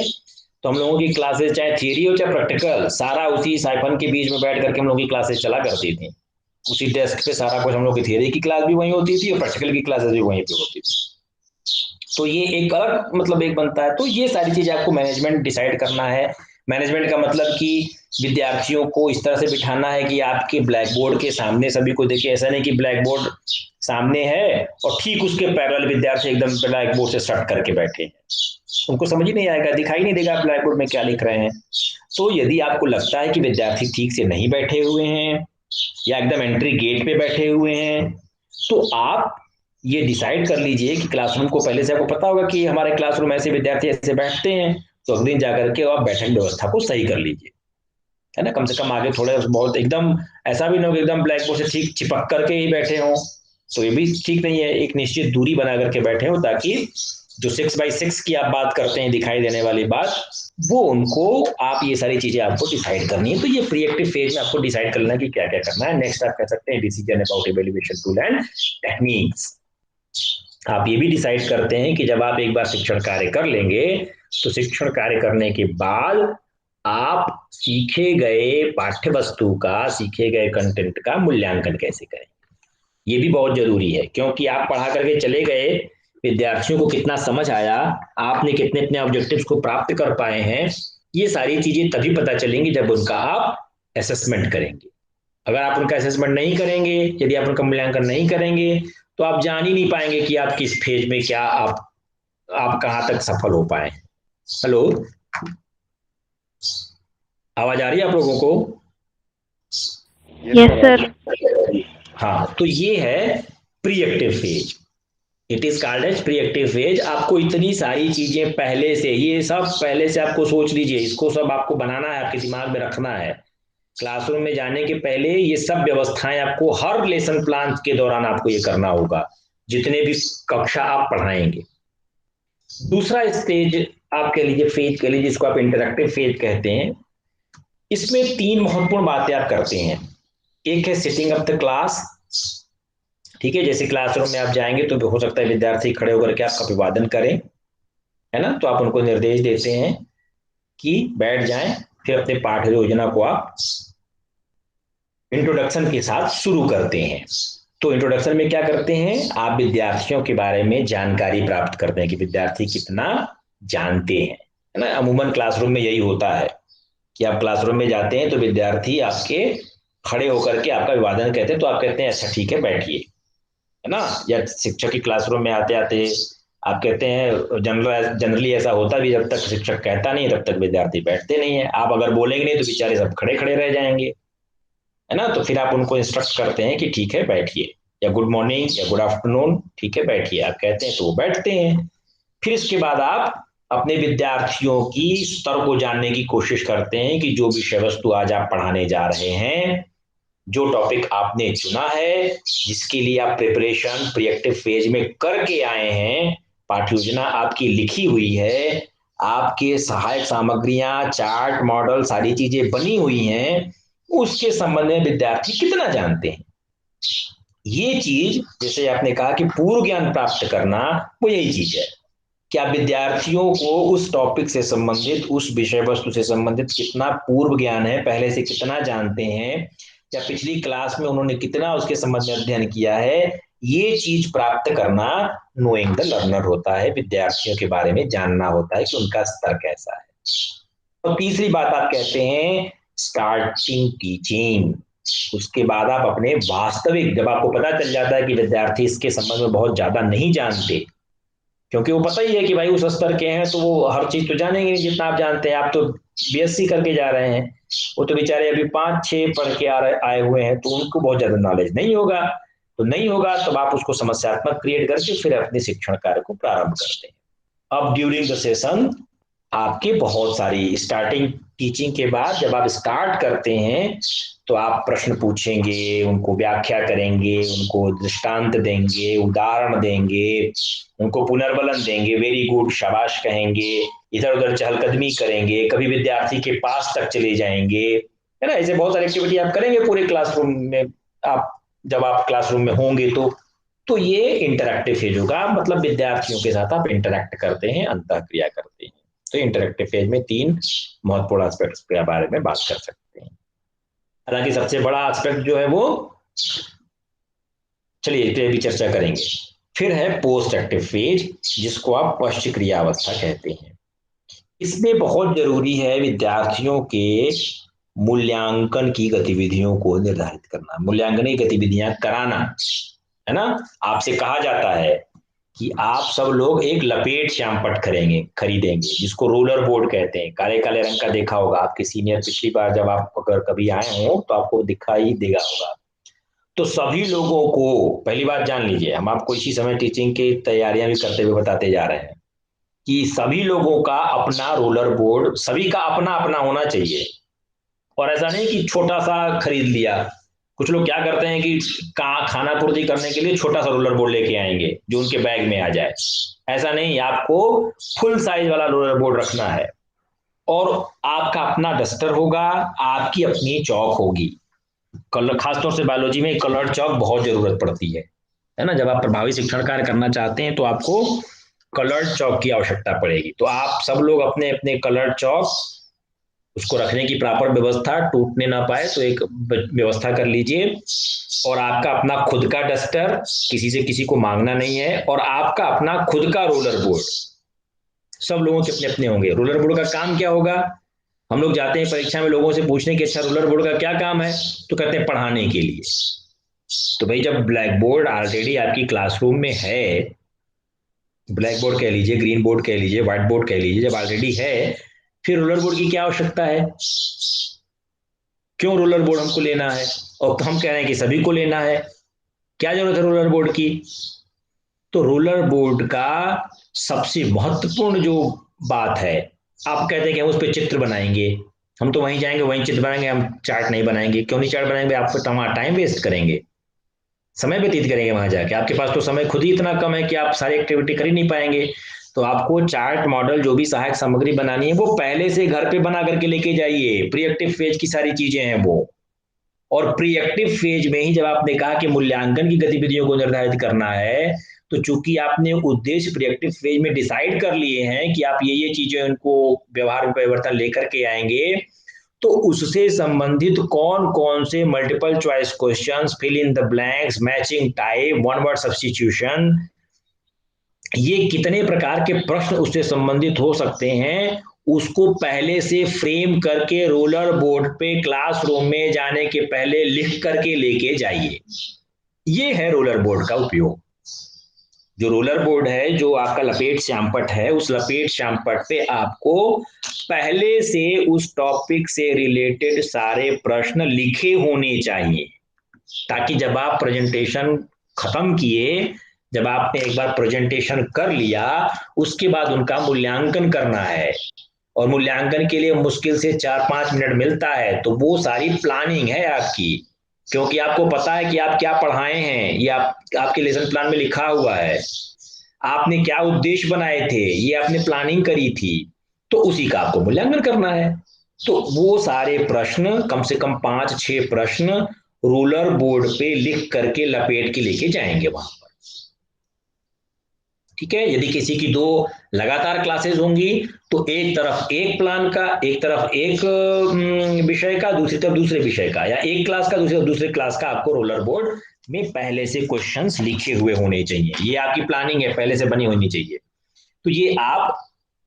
तो हम लोगों की क्लासेस चाहे थियरी हो चाहे प्रैक्टिकल, सारा उसी साइफन के बीच में बैठ करके हम लोग की क्लासेस चला करती थी। उसी डेस्क पे सारा कुछ, हम लोग की थियरी की क्लास भी वहीं होती थी और प्रैक्टिकल की क्लासेस भी वहीं पे होती थी। तो ये एक अलग मतलब एक बनता है। तो ये सारी चीजें आपको मैनेजमेंट डिसाइड करना है। मैनेजमेंट का मतलब कि विद्यार्थियों को इस तरह से बिठाना है कि आपके ब्लैक बोर्ड के सामने सभी को देखिए। ऐसा नहीं कि ब्लैक बोर्ड सामने है और ठीक उसके पैरेलल विद्यार्थी एकदम ब्लैक बोर्ड से सट करके बैठे हैं, उनको समझ ही नहीं आएगा, दिखाई नहीं देगा ब्लैक बोर्ड में क्या लिख रहे हैं। तो यदि आपको लगता है कि विद्यार्थी ठीक से नहीं बैठे हुए हैं या एकदम एंट्री गेट पे बैठे हुए हैं, तो आप ये डिसाइड कर लीजिए कि क्लासरूम को पहले से आपको पता होगा कि हमारे क्लासरूम ऐसे विद्यार्थी ऐसे बैठते हैं, तो अगले दिन जाकर के आप बैठक व्यवस्था को सही कर लीजिए, है ना। कम से कम आगे थोड़े बहुत एकदम ऐसा भी ना हो कि एकदम ब्लैक बोर्ड से ठीक चिपक करके ही बैठे हों, तो ये भी ठीक नहीं है। एक निश्चित दूरी बना करके बैठे हो ताकि जो 6x6 की आप बात करते हैं दिखाई देने वाली बात, वो उनको आप ये सारी चीजें आपको डिसाइड करनी है। तो ये प्रीएक्टिव फेज में आपको डिसाइड करना है कि क्या क्या करना है। नेक्स्ट आप कह सकते हैं decision about evaluation tool and techniques. आप ये भी डिसाइड करते हैं कि जब आप एक बार शिक्षण कार्य कर लेंगे तो शिक्षण कार्य करने के बाद आप सीखे गए पाठ्य वस्तु का, सीखे गए कंटेंट का मूल्यांकन कैसे करें। ये भी बहुत जरूरी है, क्योंकि आप पढ़ा करके चले गए, विद्यार्थियों को कितना समझ आया, आपने कितने अपने ऑब्जेक्टिव्स को प्राप्त कर पाए हैं, ये सारी चीजें तभी पता चलेंगी जब उनका आप असेसमेंट करेंगे। अगर आप उनका असेसमेंट नहीं करेंगे, यदि आप उनका मूल्यांकन नहीं करेंगे, तो आप जान ही नहीं पाएंगे कि आप किस फेज में क्या आप कहाँ तक सफल हो पाए। हेलो, आवाज आ रही है आप लोगों को? Yes sir. हाँ, तो ये है preactive phase. It is called as preactive phase. आपको इतनी सारी चीजें पहले से, ये सब पहले से आपको सोच लीजिए, इसको सब आपको बनाना है, आपके दिमाग में रखना है। क्लासरूम में जाने के पहले ये सब व्यवस्थाएं आपको हर लेसन प्लान के दौरान आपको ये करना होगा, जितने भी कक्षा आप पढ़ाएंगे। दूसरा स्टेज आप कह लीजिए, फेज कह लीजिए, जिसको आप इंटरेक्टिव फेज कहते हैं। इसमें 3 महत्वपूर्ण बातें आप करते हैं। एक है सिटिंग अप द क्लास, ठीक है। जैसे क्लासरूम में आप जाएंगे तो हो सकता है विद्यार्थी खड़े होकर के आपका अभिवादन करें, है ना, तो आप उनको निर्देश देते हैं कि बैठ जाएं। फिर अपने पाठ्य योजना को आप इंट्रोडक्शन के साथ शुरू करते हैं। तो इंट्रोडक्शन में क्या करते हैं, आप विद्यार्थियों के बारे में जानकारी प्राप्त करते हैं कि विद्यार्थी कितना जानते हैं, है ना। अमूमन क्लासरूम में यही होता है कि आप क्लासरूम में जाते हैं तो विद्यार्थी आपके खड़े होकर के आपका अभिवादन कहते हैं, तो आप कहते हैं अच्छा ठीक है बैठिए, है ना। या शिक्षक की क्लासरूम में आते आते आप कहते हैं, जनरली ऐसा होता भी, जब तक शिक्षक कहता नहीं तब तक विद्यार्थी बैठते नहीं है। आप अगर बोलेंगे नहीं तो बेचारे सब खड़े खड़े रह जाएंगे, है ना। तो फिर आप उनको इंस्ट्रक्ट करते हैं कि ठीक है बैठिए, या गुड मॉर्निंग या गुड आफ्टरनून, ठीक है बैठिए, आप कहते हैं तो वो बैठते हैं। फिर इसके बाद आप अपने विद्यार्थियों की स्तर को जानने की कोशिश करते हैं कि जो विषय वस्तु आज आप पढ़ाने जा रहे हैं, जो टॉपिक आपने चुना है, जिसके लिए आप प्रिपरेशन प्रिएक्टिव फेज में करके आए हैं, पाठ्य योजना आपकी लिखी हुई है, आपके सहायक सामग्रियां, चार्ट, मॉडल, सारी चीजें बनी हुई हैं, उसके संबंध में विद्यार्थी कितना जानते हैं। ये चीज, जैसे आपने कहा कि पूर्व ज्ञान प्राप्त करना, वो यही चीज है कि आप विद्यार्थियों को उस टॉपिक से संबंधित, उस विषय वस्तु से संबंधित कितना पूर्व ज्ञान है, पहले से कितना जानते हैं, या पिछली क्लास में उन्होंने कितना उसके संबंध में अध्ययन किया है, ये चीज प्राप्त करना नोइंग द लर्नर होता है। विद्यार्थियों के बारे में जानना होता है कि उनका स्तर कैसा है। और तीसरी बात आप कहते हैं स्टार्टिंग टीचिंग। उसके बाद आप अपने वास्तविक, जब आपको पता चल जाता है कि विद्यार्थी इसके संबंध में बहुत ज्यादा नहीं जानते, क्योंकि वो पता ही है कि भाई उस स्तर के हैं, तो वो हर चीज तो जानेंगे नहीं जितना आप जानते हैं। आप तो बीएससी करके जा रहे हैं, वो तो बेचारे अभी 5-6 पढ़ के आए हुए हैं, तो उनको बहुत ज्यादा नॉलेज नहीं होगा। तो नहीं होगा तब आप उसको समस्यात्मक क्रिएट करके फिर अपने शिक्षण कार्य को प्रारंभ करते हैं। अब ड्यूरिंग द सेशन आपके बहुत सारी स्टार्टिंग टीचिंग के बाद जब आप स्टार्ट करते हैं तो आप प्रश्न पूछेंगे, उनको व्याख्या करेंगे, उनको दृष्टांत देंगे, उदाहरण देंगे, उनको पुनर्बलन देंगे, वेरी गुड, शाबाश कहेंगे, इधर उधर चहलकदमी करेंगे, कभी विद्यार्थी के पास तक चले जाएंगे, है ना। ऐसे बहुत सारी एक्टिविटी आप करेंगे पूरे क्लासरूम में। आप जब आप क्लासरूम में होंगे तो ये इंटरैक्टिव फेज होगा, मतलब विद्यार्थियों के साथ आप इंटरैक्ट करते हैं, अंतःक्रिया करते हैं। तो इंटरैक्टिव फेज में 3 महत्वपूर्ण एस्पेक्ट्स के बारे में बात कर सकते हैं। हालांकि सबसे बड़ा एस्पेक्ट जो है वो, चलिए इस पे भी चर्चा करेंगे। फिर है पोस्ट एक्टिव फेज, जिसको आप पश्च क्रिया अवस्था कहते हैं। इसमें बहुत जरूरी है विद्यार्थियों के मूल्यांकन की गतिविधियों को निर्धारित करना, मूल्यांकन की गतिविधियां कराना, है ना। आपसे कहा जाता है कि आप सब लोग एक लपेट श्यामपट्ट खरीदेंगे, जिसको रोलर बोर्ड कहते हैं। काले काले रंग का देखा होगा, आपके सीनियर पिछली बार जब आप अगर कभी आए हो तो आपको दिखाई देगा होगा। तो सभी लोगों को, पहली बात जान लीजिए, हम आपको इसी समय टीचिंग की तैयारियां भी करते हुए बताते जा रहे हैं कि सभी लोगों का अपना रोलर बोर्ड, सभी का अपना अपना होना चाहिए। और ऐसा नहीं कि छोटा सा खरीद लिया। कुछ लोग क्या करते हैं कि खाना पूर्ति करने के लिए छोटा सा रोलर बोर्ड लेके आएंगे जो उनके बैग में आ जाए। ऐसा नहीं, आपको फुल साइज वाला रोलर बोर्ड रखना है, और आपका अपना डस्टर होगा, आपकी अपनी चौक होगी। कलर, खासतौर से बायोलॉजी में कलर चौक बहुत जरूरत पड़ती है ना। जब आप प्रभावी शिक्षण कार्य करना चाहते हैं तो आपको कलर चौक की आवश्यकता पड़ेगी। तो आप सब लोग अपने अपने कलर चौक, उसको रखने की प्रॉपर व्यवस्था, टूटने ना पाए तो एक व्यवस्था कर लीजिए। और आपका अपना खुद का डस्टर, किसी से किसी को मांगना नहीं है, और आपका अपना खुद का रोलर बोर्ड। सब लोगों के अपने अपने होंगे। रोलर बोर्ड का काम क्या होगा? हम लोग जाते हैं परीक्षा में लोगों से पूछने कि अच्छा रोलर बोर्ड का क्या काम है, तो कहते हैं पढ़ाने के लिए। तो भाई जब ब्लैक बोर्ड ऑलरेडी आपकी क्लासरूम में है, ब्लैक बोर्ड कह लीजिए, ग्रीन बोर्ड कह लीजिए, व्हाइट बोर्ड कह लीजिए, जब ऑलरेडी है, फिर रोलर बोर्ड की क्या आवश्यकता है? क्यों रोलर बोर्ड हमको लेना है? और हम कह रहे हैं कि सभी को लेना है, क्या जरूरत है रोलर बोर्ड की? तो रोलर बोर्ड का सबसे महत्वपूर्ण जो बात है, आप कहते हैं कि हम उस पर चित्र बनाएंगे, हम तो वहीं जाएंगे वहीं चित्र बनाएंगे, हम चार्ट नहीं बनाएंगे। क्यों नहीं चार्ट बनाएंगे? आप टाइम वेस्ट करेंगे, समय व्यतीत करेंगे वहां जाके। आपके पास तो समय खुद ही इतना कम है कि आप सारी एक्टिविटी कर ही नहीं पाएंगे। तो आपको चार्ट, मॉडल, जो भी सहायक सामग्री बनानी है वो पहले से घर पे बना करके लेके जाइए। प्री एक्टिव फेज की सारी चीजें हैं वो। और प्री एक्टिव फेज में ही जब आपने कहा कि मूल्यांकन की गतिविधियों को निर्धारित करना है, तो चूंकि आपने उद्देश्य प्री एक्टिव फेज में डिसाइड कर लिए हैं कि आप ये चीजें उनको व्यवहार में परिवर्तन लेकर के आएंगे, तो उससे संबंधित कौन कौन से multiple choice questions, fill in the blanks, matching type, one word substitution, ये कितने प्रकार के प्रश्न उससे संबंधित हो सकते हैं, उसको पहले से फ्रेम करके रोलर बोर्ड पे क्लासरूम में जाने के पहले लिख करके लेके जाइए। ये है रोलर बोर्ड का उपयोग। जो रोलर बोर्ड है, जो आपका लपेट श्यामपट्ट है, उस लपेट श्यामपट्ट पे आपको पहले से उस टॉपिक से रिलेटेड सारे प्रश्न लिखे होने चाहिए, ताकि जब आप प्रेजेंटेशन खत्म किए, जब आपने एक बार प्रेजेंटेशन कर लिया, उसके बाद उनका मूल्यांकन करना है, और मूल्यांकन के लिए मुश्किल से 4-5 मिनट मिलता है। तो वो सारी प्लानिंग है आपकी, क्योंकि आपको पता है कि आप क्या पढ़ाए हैं, ये आपके लेसन प्लान में लिखा हुआ है। आपने क्या उद्देश्य बनाए थे, ये आपने प्लानिंग करी थी, तो उसी का आपको मूल्यांकन करना है। तो वो सारे प्रश्न, कम से कम 5-6 प्रश्न रूलर बोर्ड पे लिख करके लपेट के लेके जाएंगे वहां पर। ठीक है, यदि किसी की 2 लगातार क्लासेस होंगी तो एक तरफ एक प्लान का, एक तरफ एक विषय का, दूसरी तरफ दूसरे विषय का, या एक क्लास का दूसरी तरफ दूसरे क्लास का आपको रोलर बोर्ड में पहले से क्वेश्चंस लिखे हुए होने चाहिए। ये आपकी प्लानिंग है, पहले से बनी होनी चाहिए। तो ये आप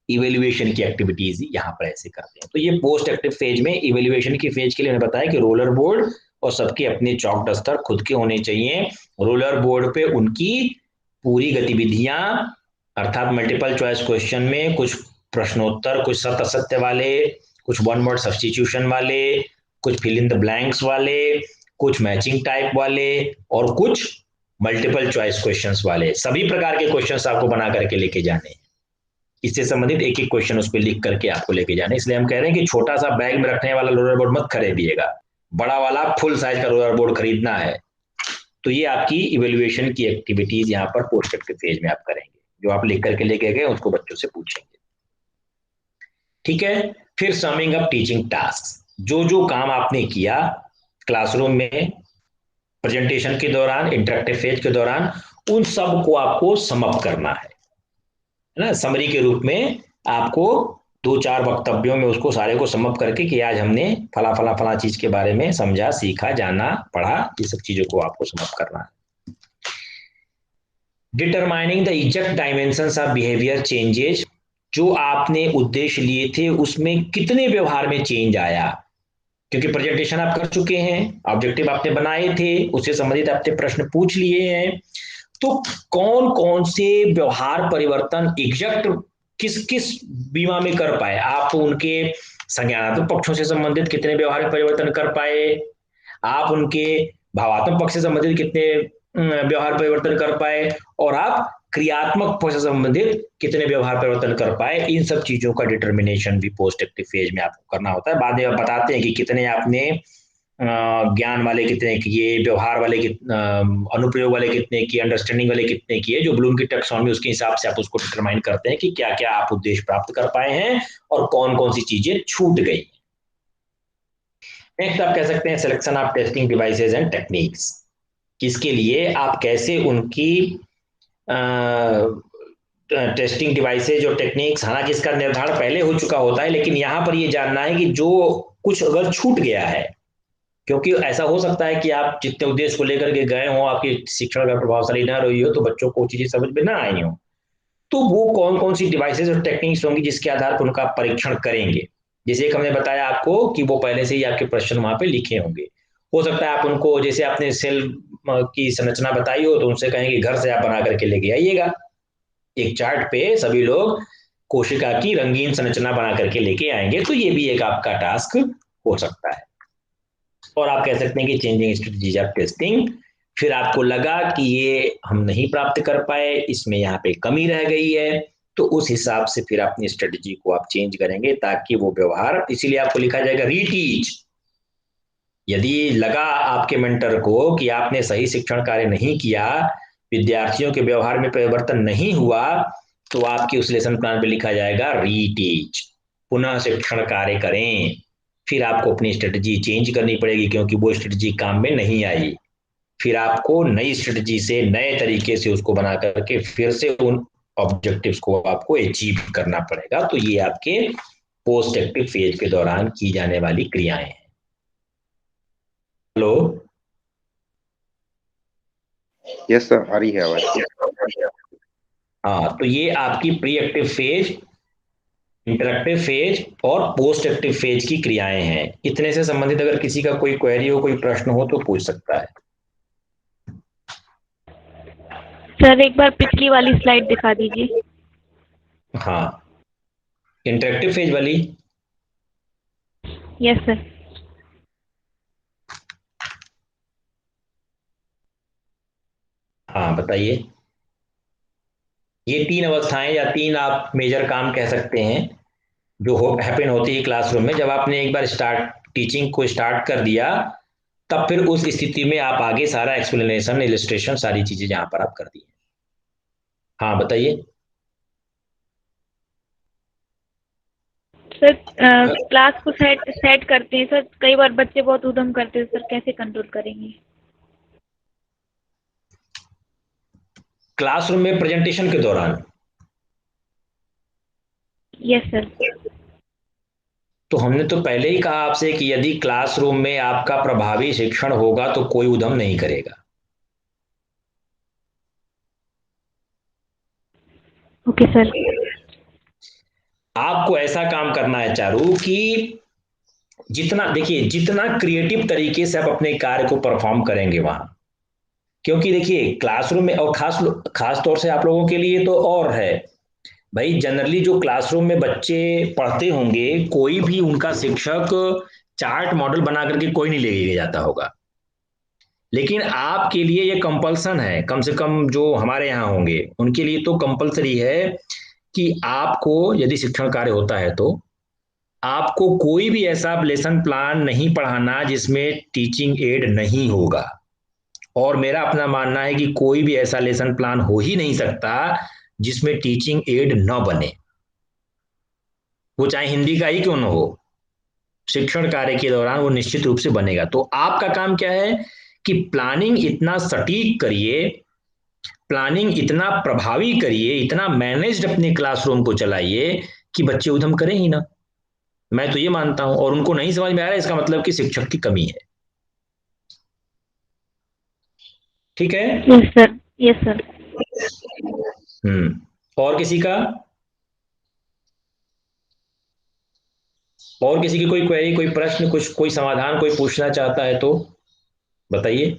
इवेल्युएशन की एक्टिविटीज यहाँ पर ऐसे करते हैं। तो ये पोस्ट एक्टिव फेज में, इवेल्युएशन की फेज के लिए मैंने बताया कि रोलर बोर्ड और सबके अपने चौक डस्टर खुद के होने चाहिए। रोलर बोर्ड पे उनकी पूरी गतिविधियां, अर्थात मल्टीपल चॉइस क्वेश्चन में कुछ प्रश्नोत्तर, कुछ सत्य असत्य वाले, कुछ वन वर्ड सब्स्टिट्यूशन वाले, कुछ फिल इन द ब्लैंक्स वाले, कुछ मैचिंग टाइप वाले, और कुछ मल्टीपल चॉइस क्वेश्चंस वाले, सभी प्रकार के क्वेश्चंस आपको बना करके लेके जाने हैं। इससे संबंधित एक एक क्वेश्चन उस पर लिख करके आपको लेके जाना है। इसलिए हम कह रहे हैं कि छोटा सा बैग में रखने वाला रोलर बोर्ड मत खरीदिएगा, बड़ा वाला फुल साइज का रोलर बोर्ड खरीदना है। तो ये आपकी इवेल्युएशन की एक्टिविटीज यहाँ पर पोस्ट एक्टिव फेज में आप करेंगे, जो आप लिख करके लेके गए उसको बच्चों से पूछेंगे। ठीक है, फिर समिंग अप टीचिंग टास्क, जो जो काम आपने किया क्लासरूम में, प्रेजेंटेशन के दौरान, इंटरेक्टिव फेज के दौरान, उन सब को आपको समअप करना है ना। समरी के रूप में आपको 2-4 वक्तव्यों में उसको सारे को समअप करके कि आज हमने फला फला फला चीज के बारे में समझा, सीखा, जाना, पढ़ा, ये सब चीजों को आपको समअप करना है। Determining the exact dimensions of behaviour changes, जो आपने उद्देश्य लिए थे उसमें कितने व्यवहार में चेंज आया, क्योंकि प्रेजेंटेशन आप कर चुके हैं, ऑब्जेक्टिव आपने बनाए थे, उससे संबंधित आपने प्रश्न पूछ लिए हैं, तो कौन कौन से व्यवहार परिवर्तन एग्जैक्ट किस किस बीमा में कर पाए आप, उनके संज्ञानात्मक पक्षों से संबंधित कितने व्यवहार परिवर्तन कर पाए, आप उनके भावात्मक पक्ष से संबंधित कितने व्यवहार परिवर्तन कर पाए, और आप क्रियात्मक पक्ष से संबंधित कितने व्यवहार परिवर्तन कर पाए। इन सब चीजों का डिटर्मिनेशन भी पोस्ट एक्टिव फेज में आपको करना होता है। बाद में आप बताते हैं कि कितने आपने ज्ञान वाले कितने किए, व्यवहार वाले अनुप्रयोग वाले कितने किए, अंडरस्टैंडिंग वाले कितने किए, जो ब्लूम की टैक्सोनॉमी उसके हिसाब से आप उसको डिटरमाइन करते हैं कि क्या क्या आप उद्देश्य प्राप्त कर पाए हैं और कौन कौन सी चीजें छूट गई। नेक्स्ट आप कह सकते हैं selection of testing devices and techniques, किसके लिए आप कैसे उनकी टेस्टिंग डिवाइसेज और टेक्निक्स, हालांकि इसका निर्धारण पहले हो चुका होता है, लेकिन यहां पर यह जानना है कि जो कुछ अगर छूट गया है, क्योंकि ऐसा हो सकता है कि आप जितने उद्देश्य को लेकर के गए हो, आपकी शिक्षण का प्रभावशाली ना रही हो, तो बच्चों को चीजें समझ में ना आई हो, तो वो कौन कौन सी डिवाइसेज और टेक्निक्स होंगी जिसके आधार पर उनका परीक्षण करेंगे। जैसे एक हमने बताया आपको कि वो पहले से ही आपके प्रश्न वहां पे लिखे होंगे। हो सकता है आप उनको, जैसे आपने सेल की संरचना बताई हो, तो उनसे कहेंगे घर से आप बना करके लेके आइएगा, एक चार्ट पे सभी लोग कोशिका की रंगीन संरचना बना करके लेके आएंगे, तो ये भी एक आपका टास्क हो सकता है। और आप कह सकते हैं कि चेंजिंग स्ट्रेटजीज ऑफ टेस्टिंग, फिर आपको लगा कि ये हम नहीं प्राप्त कर पाए, इसमें यहाँ पे कमी रह गई है, तो उस हिसाब से फिर अपनी स्ट्रेटजी को आप चेंज करेंगे ताकि वो व्यवहार, इसीलिए आपको लिखा जाएगा रीटीच। यदि लगा आपके मेंटर को कि आपने सही शिक्षण कार्य नहीं किया, विद्यार्थियों के व्यवहार में परिवर्तन नहीं हुआ, तो आपकी उस लेसन प्लान पे लिखा जाएगा रीटीच, पुनः शिक्षण कार्य करें। फिर आपको अपनी स्ट्रेटजी चेंज करनी पड़ेगी क्योंकि वो स्ट्रेटजी काम में नहीं आई, फिर आपको नई स्ट्रेटजी से नए तरीके से उसको बना करके फिर से उन ऑब्जेक्टिव्स को आपको अचीव करना पड़ेगा। तो ये आपके पोस्ट एक्टिव फेज के दौरान की जाने वाली क्रियाएं हैं। हेलो, यस सर, आ रही है आवाज। हाँ, तो ये आपकी pre active phase, interactive phase और पोस्ट एक्टिव फेज की क्रियाएं हैं। इतने से संबंधित अगर किसी का कोई क्वेरी हो, कोई प्रश्न हो तो पूछ सकता है। सर एक बार पिछली वाली स्लाइड दिखा दीजिए। हाँ, इंटरेक्टिव फेज वाली। Yes sir. हाँ बताइए। ये 3 अवस्थाएं या 3 आप मेजर काम कह सकते हैं जो हैपन होती है क्लासरूम में। जब आपने एक बार टीचिंग को स्टार्ट कर दिया, तब फिर उस स्थिति में आप आगे सारा एक्सप्लेनेशन, इलिस्ट्रेशन, सारी चीजें जहां पर आप कर दी। हाँ बताइए। सर क्लास को सेट सेट करते हैं सर, कई बार बच्चे बहुत उधम करते हैं सर, कैसे कंट्रोल करेंगे? क्लासरूम में प्रेजेंटेशन के दौरान? Yes sir. तो हमने तो पहले ही कहा आपसे कि यदि क्लासरूम में आपका प्रभावी शिक्षण होगा तो कोई उधम नहीं करेगा। Okay sir. आपको ऐसा काम करना है चारू कि जितना क्रिएटिव तरीके से आप अपने कार्य को परफॉर्म करेंगे वहां, क्योंकि देखिए क्लासरूम में, और खास तौर से आप लोगों के लिए तो और है भाई, जनरली जो क्लासरूम में बच्चे पढ़ते होंगे, कोई भी उनका शिक्षक चार्ट मॉडल बना करके कोई नहीं लेके जाता होगा। लेकिन आपके लिए ये कंपल्सन है, कम से कम जो हमारे यहाँ होंगे उनके लिए तो कंपलसरी है कि आपको यदि शिक्षण कार्य होता है तो आपको कोई भी ऐसा लेसन प्लान नहीं पढ़ाना जिसमें टीचिंग एड नहीं होगा। और मेरा अपना मानना है कि कोई भी ऐसा लेसन प्लान हो ही नहीं सकता जिसमें टीचिंग एड न बने, वो चाहे हिंदी का ही क्यों न हो। शिक्षण कार्य के दौरान वो निश्चित रूप से बनेगा। तो आपका काम क्या है कि प्लानिंग इतना सटीक करिए, प्लानिंग इतना प्रभावी करिए, इतना मैनेज्ड अपने क्लासरूम को चलाइए कि बच्चे उधम करें ही ना। मैं तो ये मानता हूं, और उनको नहीं समझ में आ रहा है इसका मतलब कि शिक्षक की कमी है। ठीक है। Yes sir. Yes sir. और किसी का, और किसी की कोई क्वेरी, कोई प्रश्न, कुछ कोई समाधान कोई पूछना चाहता है तो बताइए।